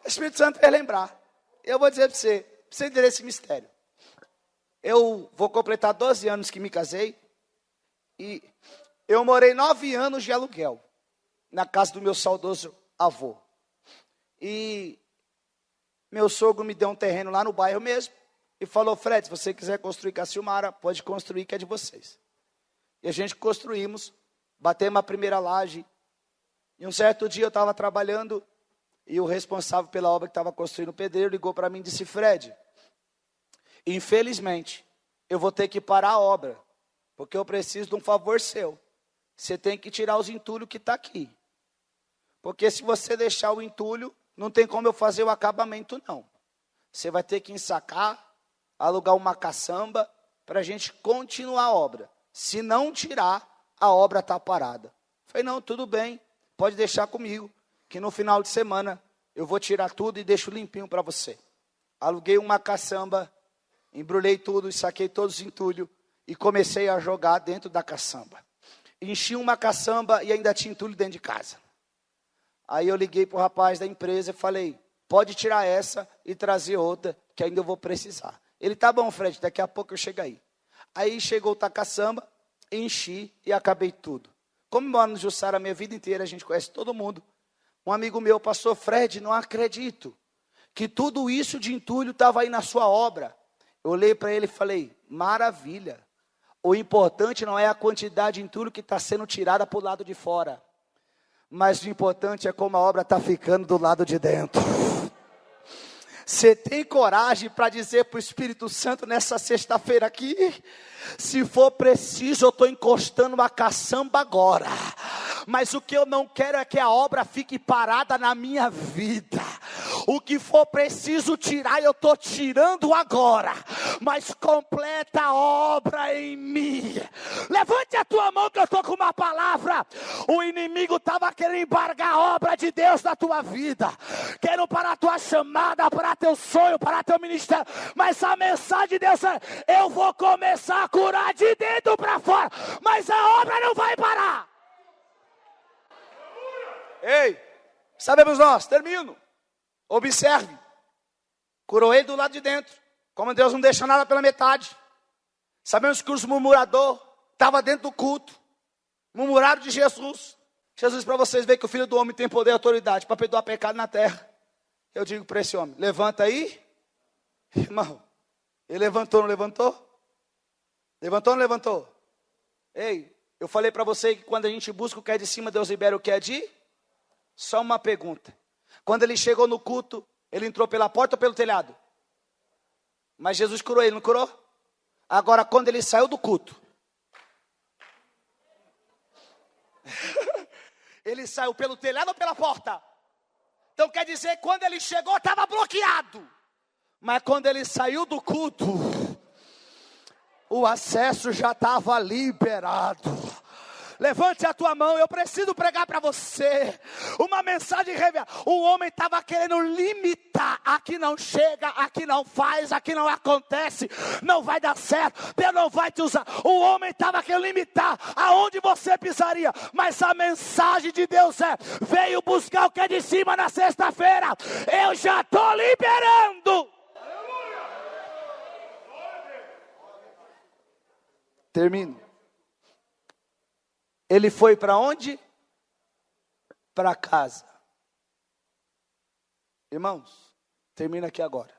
O Espírito Santo vai lembrar. Eu vou dizer para você entender esse mistério. Eu vou completar 12 anos que me casei. E eu morei 9 anos de aluguel na casa do meu saudoso avô. E meu sogro me deu um terreno lá no bairro mesmo. E falou: Fred, se você quiser construir com a Silmara, pode construir, que é de vocês. E a gente construímos, batemos a primeira laje. E um certo dia eu estava trabalhando. E o responsável pela obra que estava construindo, o pedreiro, ligou para mim e disse: Fred, infelizmente, eu vou ter que parar a obra, porque eu preciso de um favor seu. Você tem que tirar os entulhos que está aqui. Porque se você deixar o entulho, não tem como eu fazer o acabamento, não. Você vai ter que ensacar, alugar uma caçamba, para a gente continuar a obra. Se não tirar, a obra está parada. Falei: não, tudo bem, pode deixar comigo, que no final de semana eu vou tirar tudo e deixo limpinho para você. Aluguei uma caçamba, embrulhei tudo, saquei todos os entulhos e comecei a jogar dentro da caçamba. Enchi uma caçamba e ainda tinha entulho dentro de casa. Aí eu liguei para o rapaz da empresa e falei: pode tirar essa e trazer outra, que ainda eu vou precisar. Ele: tá bom, Fred, daqui a pouco eu chego aí. Aí chegou outra caçamba, enchi e acabei tudo. Como eu moro no Jussara a minha vida inteira, a gente conhece todo mundo. Um amigo meu passou: Fred, não acredito que tudo isso de entulho estava aí na sua obra. Eu olhei para ele e falei: maravilha. O importante não é a quantidade de entulho que está sendo tirada para o lado de fora. Mas o importante é como a obra está ficando do lado de dentro. Você tem coragem para dizer para o Espírito Santo nessa sexta-feira aqui: se for preciso, eu estou encostando uma caçamba agora. Mas o que eu não quero é que a obra fique parada na minha vida. O que for preciso tirar, eu estou tirando agora. Mas completa a obra em mim. Levante a tua mão que eu estou com uma palavra. O inimigo estava querendo embargar a obra de Deus na tua vida. Querendo parar a tua chamada, parar teu sonho, parar teu ministério. Mas a mensagem de Deus é: eu vou começar a curar de dentro para fora. Mas a obra não vai parar. Ei, sabemos nós, termino. Observe, curou ele do lado de dentro. Como Deus não deixa nada pela metade. Sabemos que os murmuradores estavam dentro do culto, murmuraram de Jesus. Jesus, para vocês verem que o Filho do Homem tem poder e autoridade para perdoar pecado na terra. Eu digo para esse homem: levanta aí. Irmão, ele levantou, não levantou? Levantou ou não levantou? Ei, eu falei para você que quando a gente busca o que é de cima, Deus libera o que é de... Só uma pergunta: quando ele chegou no culto, ele entrou pela porta ou pelo telhado? Mas Jesus curou ele, não curou? Agora, quando ele saiu do culto, ele saiu pelo telhado ou pela porta? Então quer dizer, quando ele chegou, estava bloqueado. Mas quando ele saiu do culto, o acesso já estava liberado. Levante a tua mão, eu preciso pregar para você uma mensagem revelada. O homem estava querendo limitar: aqui não chega, aqui não faz, aqui não acontece, não vai dar certo, Deus não vai te usar. O homem estava querendo limitar aonde você pisaria. Mas a mensagem de Deus é: veio buscar o que é de cima na sexta-feira. Eu já estou liberando. Termino. Ele foi para onde? Para casa. Irmãos, termina aqui agora.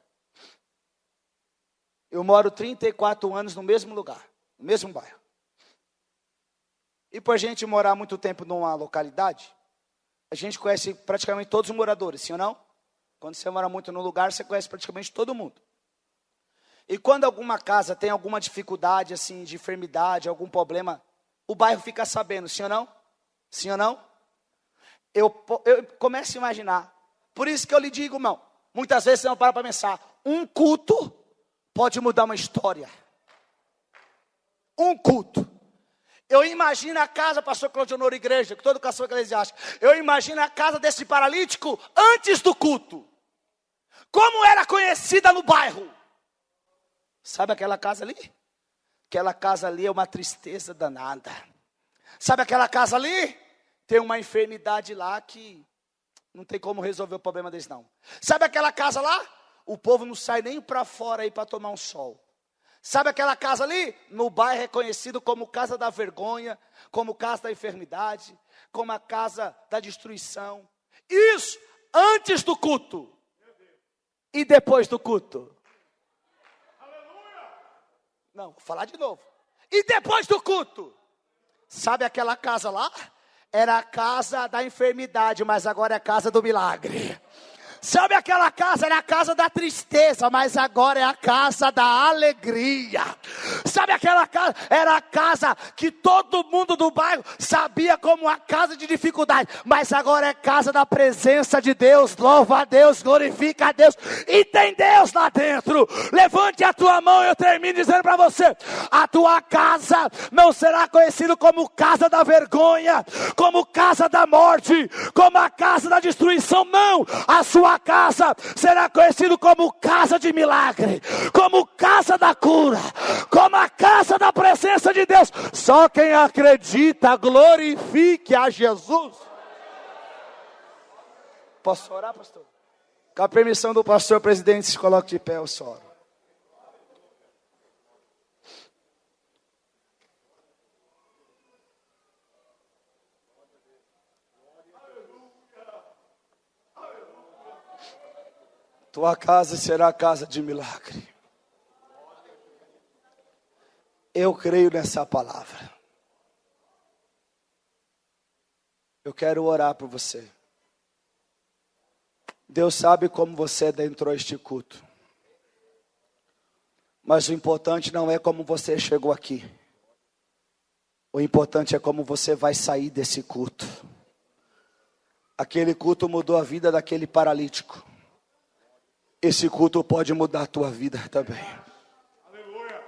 Eu moro 34 anos no mesmo lugar, no mesmo bairro. E por a gente morar muito tempo numa localidade, a gente conhece praticamente todos os moradores, sim ou não? Quando você mora muito num lugar, você conhece praticamente todo mundo. E quando alguma casa tem alguma dificuldade, assim, de enfermidade, algum problema, o bairro fica sabendo, sim ou não? Sim ou não? Eu começo a imaginar. Por isso que eu lhe digo, irmão, muitas vezes você não para pensar, um culto pode mudar uma história. Um culto. Eu imagino a casa, pastor Claudio Honor, igreja, com toda educação eclesiástica. Eu imagino a casa desse paralítico antes do culto. Como era conhecida no bairro. Sabe aquela casa ali? Aquela casa ali é uma tristeza danada. Sabe aquela casa ali? Tem uma enfermidade lá que não tem como resolver o problema deles não. Sabe aquela casa lá? O povo não sai nem para fora aí para tomar um sol. Sabe aquela casa ali? No bairro é conhecido como casa da vergonha, como casa da enfermidade, como a casa da destruição. Isso antes do culto. E depois do culto. Não, vou falar de novo. E depois do culto. Sabe aquela casa lá? Era a casa da enfermidade, mas agora é a casa do milagre. Sabe aquela casa? Era a casa da tristeza, mas agora é a casa da alegria. Sabe aquela casa? Era a casa que todo mundo do bairro sabia como a casa de dificuldade, mas agora é casa da presença de Deus. Louva a Deus, glorifica a Deus, e tem Deus lá dentro. Levante a tua mão e eu termino dizendo para você: a tua casa não será conhecida como casa da vergonha, como casa da morte, como a casa da destruição, não. A sua casa será conhecida como casa de milagre, como casa da cura, como a casa da presença de Deus. Só quem acredita, glorifique a Jesus. Posso orar, pastor? Com a permissão do pastor presidente, se coloque de pé, eu só oro. Tua casa será casa de milagre. Eu creio nessa palavra. Eu quero orar por você. Deus sabe como você adentrou este culto. Mas o importante não é como você chegou aqui. O importante é como você vai sair desse culto. Aquele culto mudou a vida daquele paralítico. Esse culto pode mudar a tua vida também. Aleluia.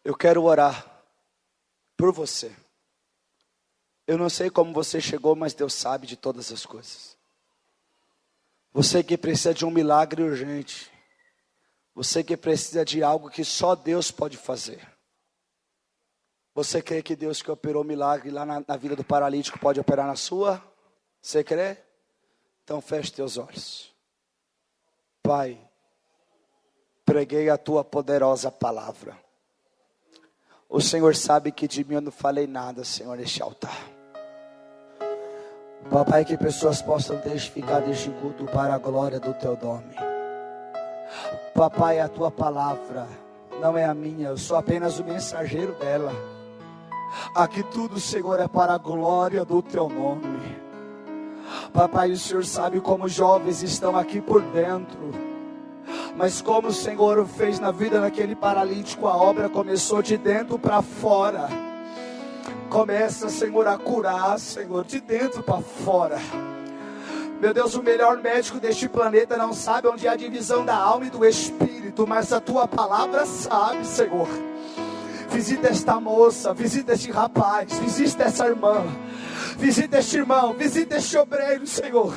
Eu quero orar por você. Eu não sei como você chegou, mas Deus sabe de todas as coisas. Você que precisa de um milagre urgente. Você que precisa de algo que só Deus pode fazer. Você crê que Deus que operou milagre lá na vida do paralítico pode operar na sua? Você crê? Então feche teus olhos. Pai, preguei a tua poderosa palavra. O Senhor sabe que de mim eu não falei nada, Senhor, neste altar. Papai, que pessoas possam testificar deste culto para a glória do teu nome. Papai, a tua palavra não é a minha, eu sou apenas o mensageiro dela. Aqui tudo, Senhor, é para a glória do teu nome. Papai, o Senhor sabe como os jovens estão aqui por dentro. Mas como o Senhor fez na vida daquele paralítico, a obra começou de dentro para fora. Começa, Senhor, a curar, Senhor, de dentro para fora. Meu Deus, o melhor médico deste planeta não sabe onde é a divisão da alma e do espírito, mas a tua palavra sabe, Senhor. Visita esta moça, visita este rapaz, visita essa irmã, visita este irmão, visita este obreiro, Senhor,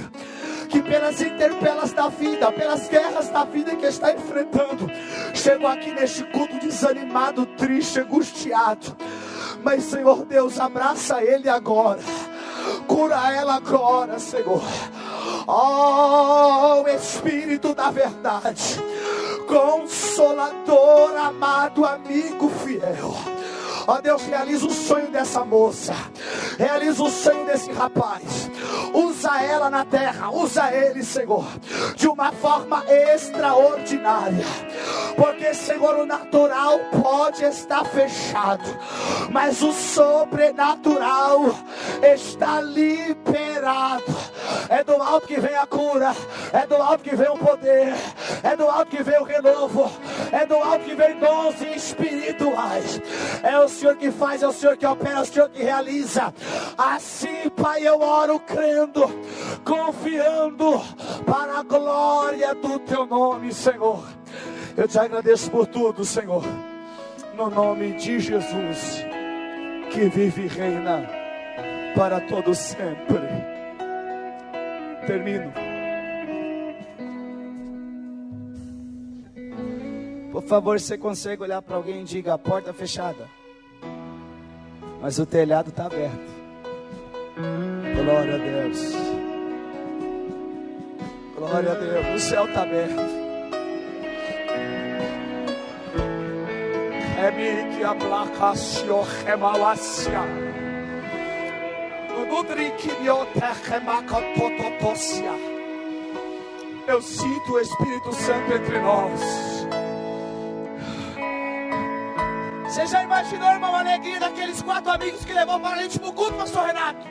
que pelas interpelas da vida, pelas guerras da vida que está enfrentando, chegou aqui neste culto desanimado, triste, angustiado. Mas, Senhor Deus, abraça ele agora, cura ela agora, Senhor. Oh, Espírito da verdade, Consolador, amado, amigo fiel. Ó Deus, realiza o sonho dessa moça, realiza o sonho desse rapaz. Usa ela na terra, usa ele, Senhor, de uma forma extraordinária. Porque, Senhor, o natural pode estar fechado, mas o sobrenatural está liberado. É do alto que vem a cura, é do alto que vem o poder, é do alto que vem o renovo, é do alto que vem dons espirituais. É o Senhor que faz, é o Senhor que opera, é o Senhor que realiza. Assim, Pai, eu oro crendo, confiando para a glória do Teu nome, Senhor. Eu te agradeço por tudo, Senhor, no nome de Jesus, que vive e reina para todo sempre. Termino. Por favor, você consegue olhar para alguém e diga: a porta fechada, mas o telhado está aberto. Glória a Deus. Glória a Deus. O céu está aberto. É que a placa se orremalácia. Eu sinto o Espírito Santo entre nós. Você já imaginou, irmão, a alegria daqueles 4 amigos que levou para o último culto, pastor Renato?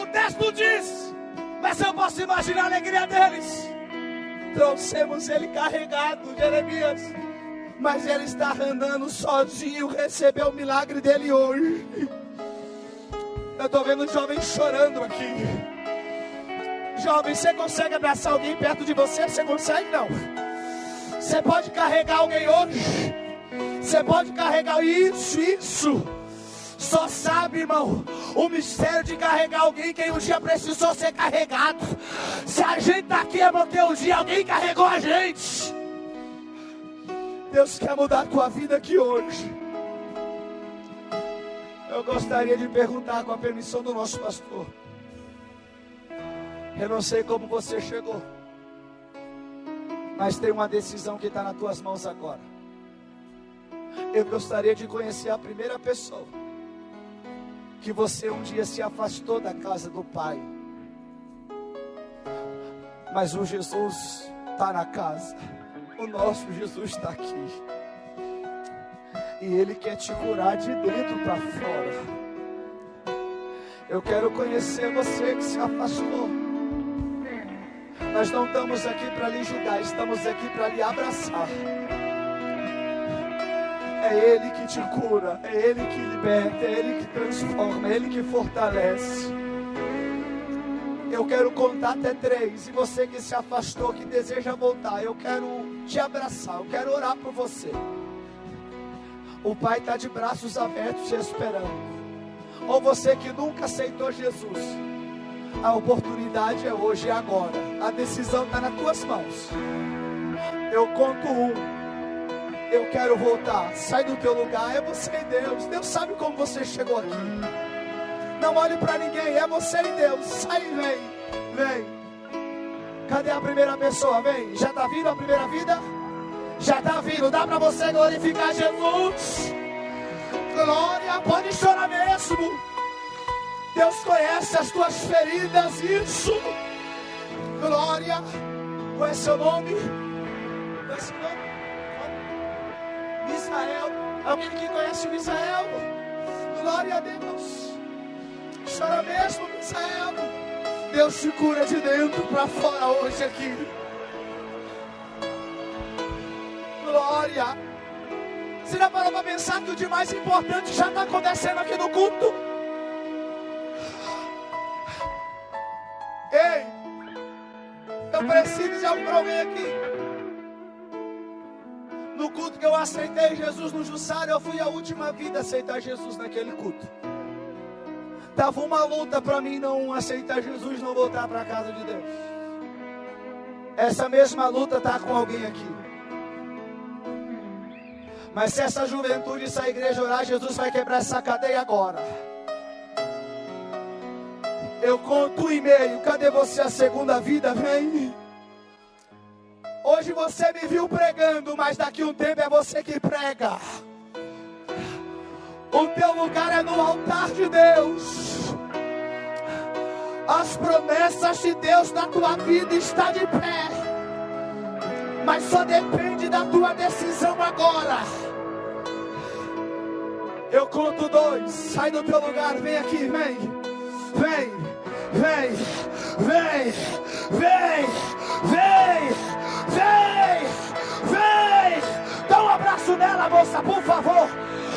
O texto diz, mas eu posso imaginar a alegria deles. Trouxemos ele carregado, Jeremias, mas ele está andando sozinho, recebeu o milagre dele hoje. Eu estou vendo jovens chorando aqui. Jovem, você consegue abraçar alguém perto de você? Você consegue? Não. Você pode carregar alguém hoje? Você pode carregar isso. Só sabe, irmão, o mistério de carregar alguém quem um dia precisou ser carregado. Se a gente está aqui é porque um dia alguém carregou a gente. Deus quer mudar a tua vida aqui hoje. Eu gostaria de perguntar, com a permissão do nosso pastor. Eu não sei como você chegou, mas tem uma decisão que está nas tuas mãos agora. Eu gostaria de conhecer a primeira pessoa que você um dia se afastou da casa do Pai, mas o Jesus está na casa. O nosso Jesus está aqui. E Ele quer te curar de dentro para fora. Eu quero conhecer você que se afastou. Nós não estamos aqui para lhe julgar, estamos aqui para lhe abraçar. É Ele que te cura, é Ele que liberta, é Ele que transforma, é Ele que fortalece. Eu quero contar até 3. E você que se afastou, que deseja voltar, eu quero te abraçar, eu quero orar por você. O Pai está de braços abertos te esperando. Ou você que nunca aceitou Jesus, a oportunidade é hoje e agora. A decisão está nas tuas mãos. Eu conto 1. Eu quero voltar. Sai do teu lugar. É você e Deus. Deus sabe como você chegou aqui. Não olhe para ninguém. É você e Deus. Sai e vem. Cadê a primeira pessoa? Vem. Já está vindo a primeira vida? Já está vindo. Dá para você glorificar Jesus. Glória. Pode chorar mesmo. Deus conhece as tuas feridas. Isso. Glória. Qual é seu nome? Qual é seu nome? Misael. Alguém que conhece o Misael? Glória a Deus. Chora mesmo, Misael. Deus te cura de dentro para fora hoje aqui. Glória. Você já parou para pensar que o de mais importante já está acontecendo aqui no culto? Ei, eu preciso de algo para alguém aqui. No culto que eu aceitei Jesus no Jussara, eu fui a última vida a aceitar Jesus naquele culto. Tava uma luta para mim não aceitar Jesus, não voltar para a casa de Deus. Essa mesma luta está com alguém aqui. Mas se essa juventude, essa igreja orar, Jesus vai quebrar essa cadeia agora. Eu conto 1,5. Cadê você? A segunda vida vem. Hoje você me viu pregando, mas daqui um tempo é você que prega. O teu lugar é no altar de Deus. As promessas de Deus na tua vida estão de pé. mas só depende da tua decisão agora. Eu conto 2, sai do teu lugar, vem aqui, vem, vem, vem, vem, vem, vem, vem, vem. Dá um abraço nela, moça, por favor.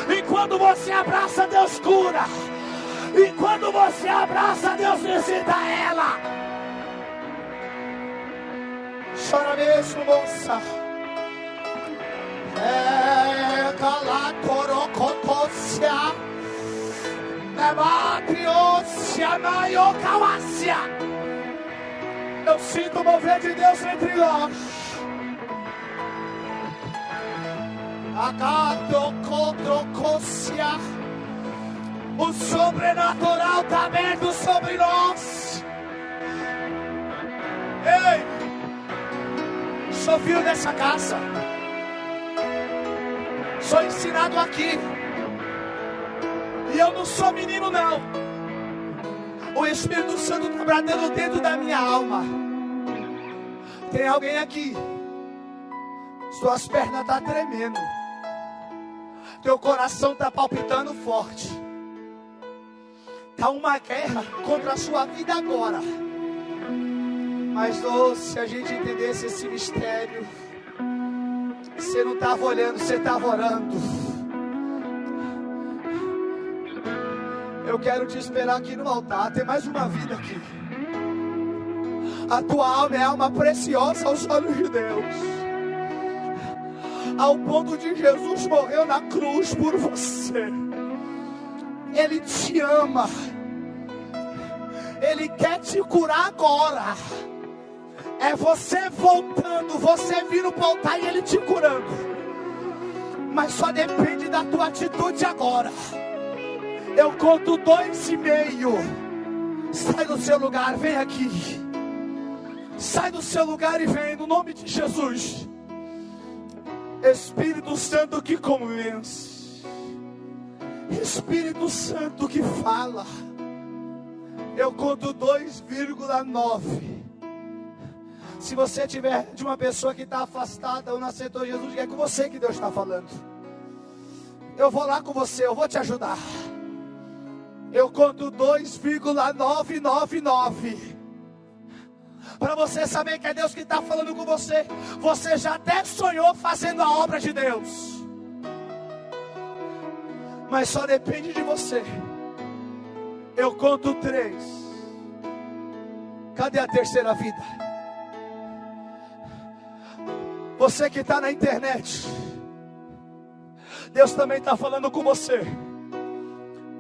E quando você abraça, Deus cura. E quando você abraça, Deus visita ela. Chora mesmo, moça. Calatorocotôncia, Nematriôncia, Maiocauácia. Eu sinto o mover de Deus entre nós. Agatocotocôcia. O sobrenatural está aberto sobre nós. Ei, sou filho dessa casa. Sou ensinado aqui. E eu não sou menino, não. O Espírito Santo está bradando dentro da minha alma. Tem alguém aqui. Suas pernas estão tremendo. Teu coração está palpitando forte. Está uma guerra contra a sua vida agora. Mas se a gente entendesse esse mistério, você não estava olhando, você estava orando. Eu quero te esperar aqui no altar. Tem mais uma vida aqui. A tua alma é alma preciosa aos olhos de Deus, ao ponto de Jesus morreu na cruz por você. Ele te ama. Ele quer te curar agora. É você voltando, você vindo para o altar e Ele te curando. Mas só depende da tua atitude agora. Eu conto 2,5. Sai do seu lugar, vem aqui. Sai do seu lugar e vem, no nome de Jesus. Espírito Santo que convence. Espírito Santo que fala. Eu conto 2,9. Se você tiver de uma pessoa que está afastada ou não aceitou Jesus, é com você que Deus está falando. Eu vou lá com você, eu vou te ajudar. Eu conto 2,999. Para você saber que é Deus que está falando com você. Você já até sonhou fazendo a obra de Deus. Mas só depende de você. Eu conto 3. Cadê a terceira vida? Você que está na internet, Deus também está falando com você.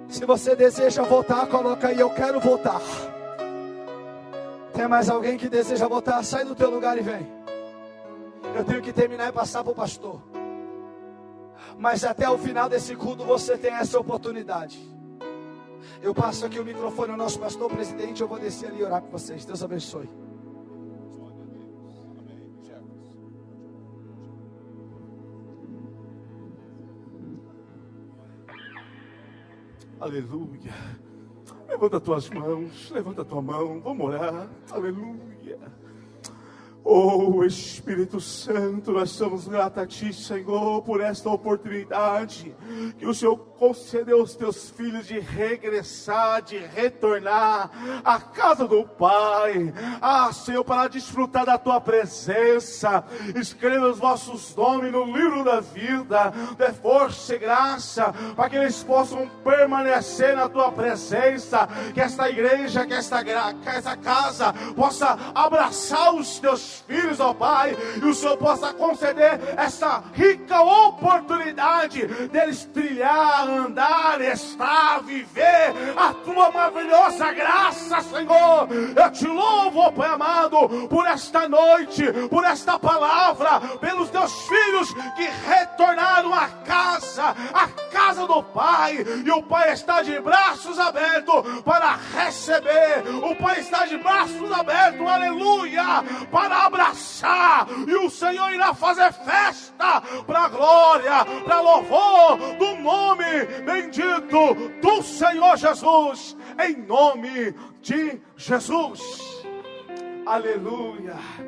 Se você deseja voltar, coloca aí, eu quero voltar. Tem mais alguém que deseja voltar? Sai do teu lugar e vem. Eu tenho que terminar e passar para o pastor. Mas até o final desse culto você tem essa oportunidade. Eu passo aqui o microfone ao nosso pastor presidente. Eu vou descer ali e orar com vocês. Deus abençoe. Aleluia. Levanta tuas mãos, levanta tua mão, vamos orar. Aleluia. Oh Espírito Santo, nós somos gratos a Ti, Senhor, por esta oportunidade que o Senhor concedeu aos Teus filhos de regressar, de retornar à casa do Pai. Senhor, para desfrutar da Tua presença. Escreva os vossos nomes no livro da vida, dê força e graça, para que eles possam permanecer na Tua presença. Que esta igreja, que esta casa possa abraçar os Teus filhos, ó Pai, e o Senhor possa conceder essa rica oportunidade deles trilhar, andar, estar, viver a Tua maravilhosa graça, Senhor. Eu te louvo, ó Pai amado, por esta noite, por esta palavra, pelos Teus filhos que retornaram à casa do Pai, e o Pai está de braços abertos para receber, o Pai está de braços abertos, aleluia, para abraçar, e o Senhor irá fazer festa para a glória, para louvor do nome bendito do Senhor Jesus, em nome de Jesus, aleluia.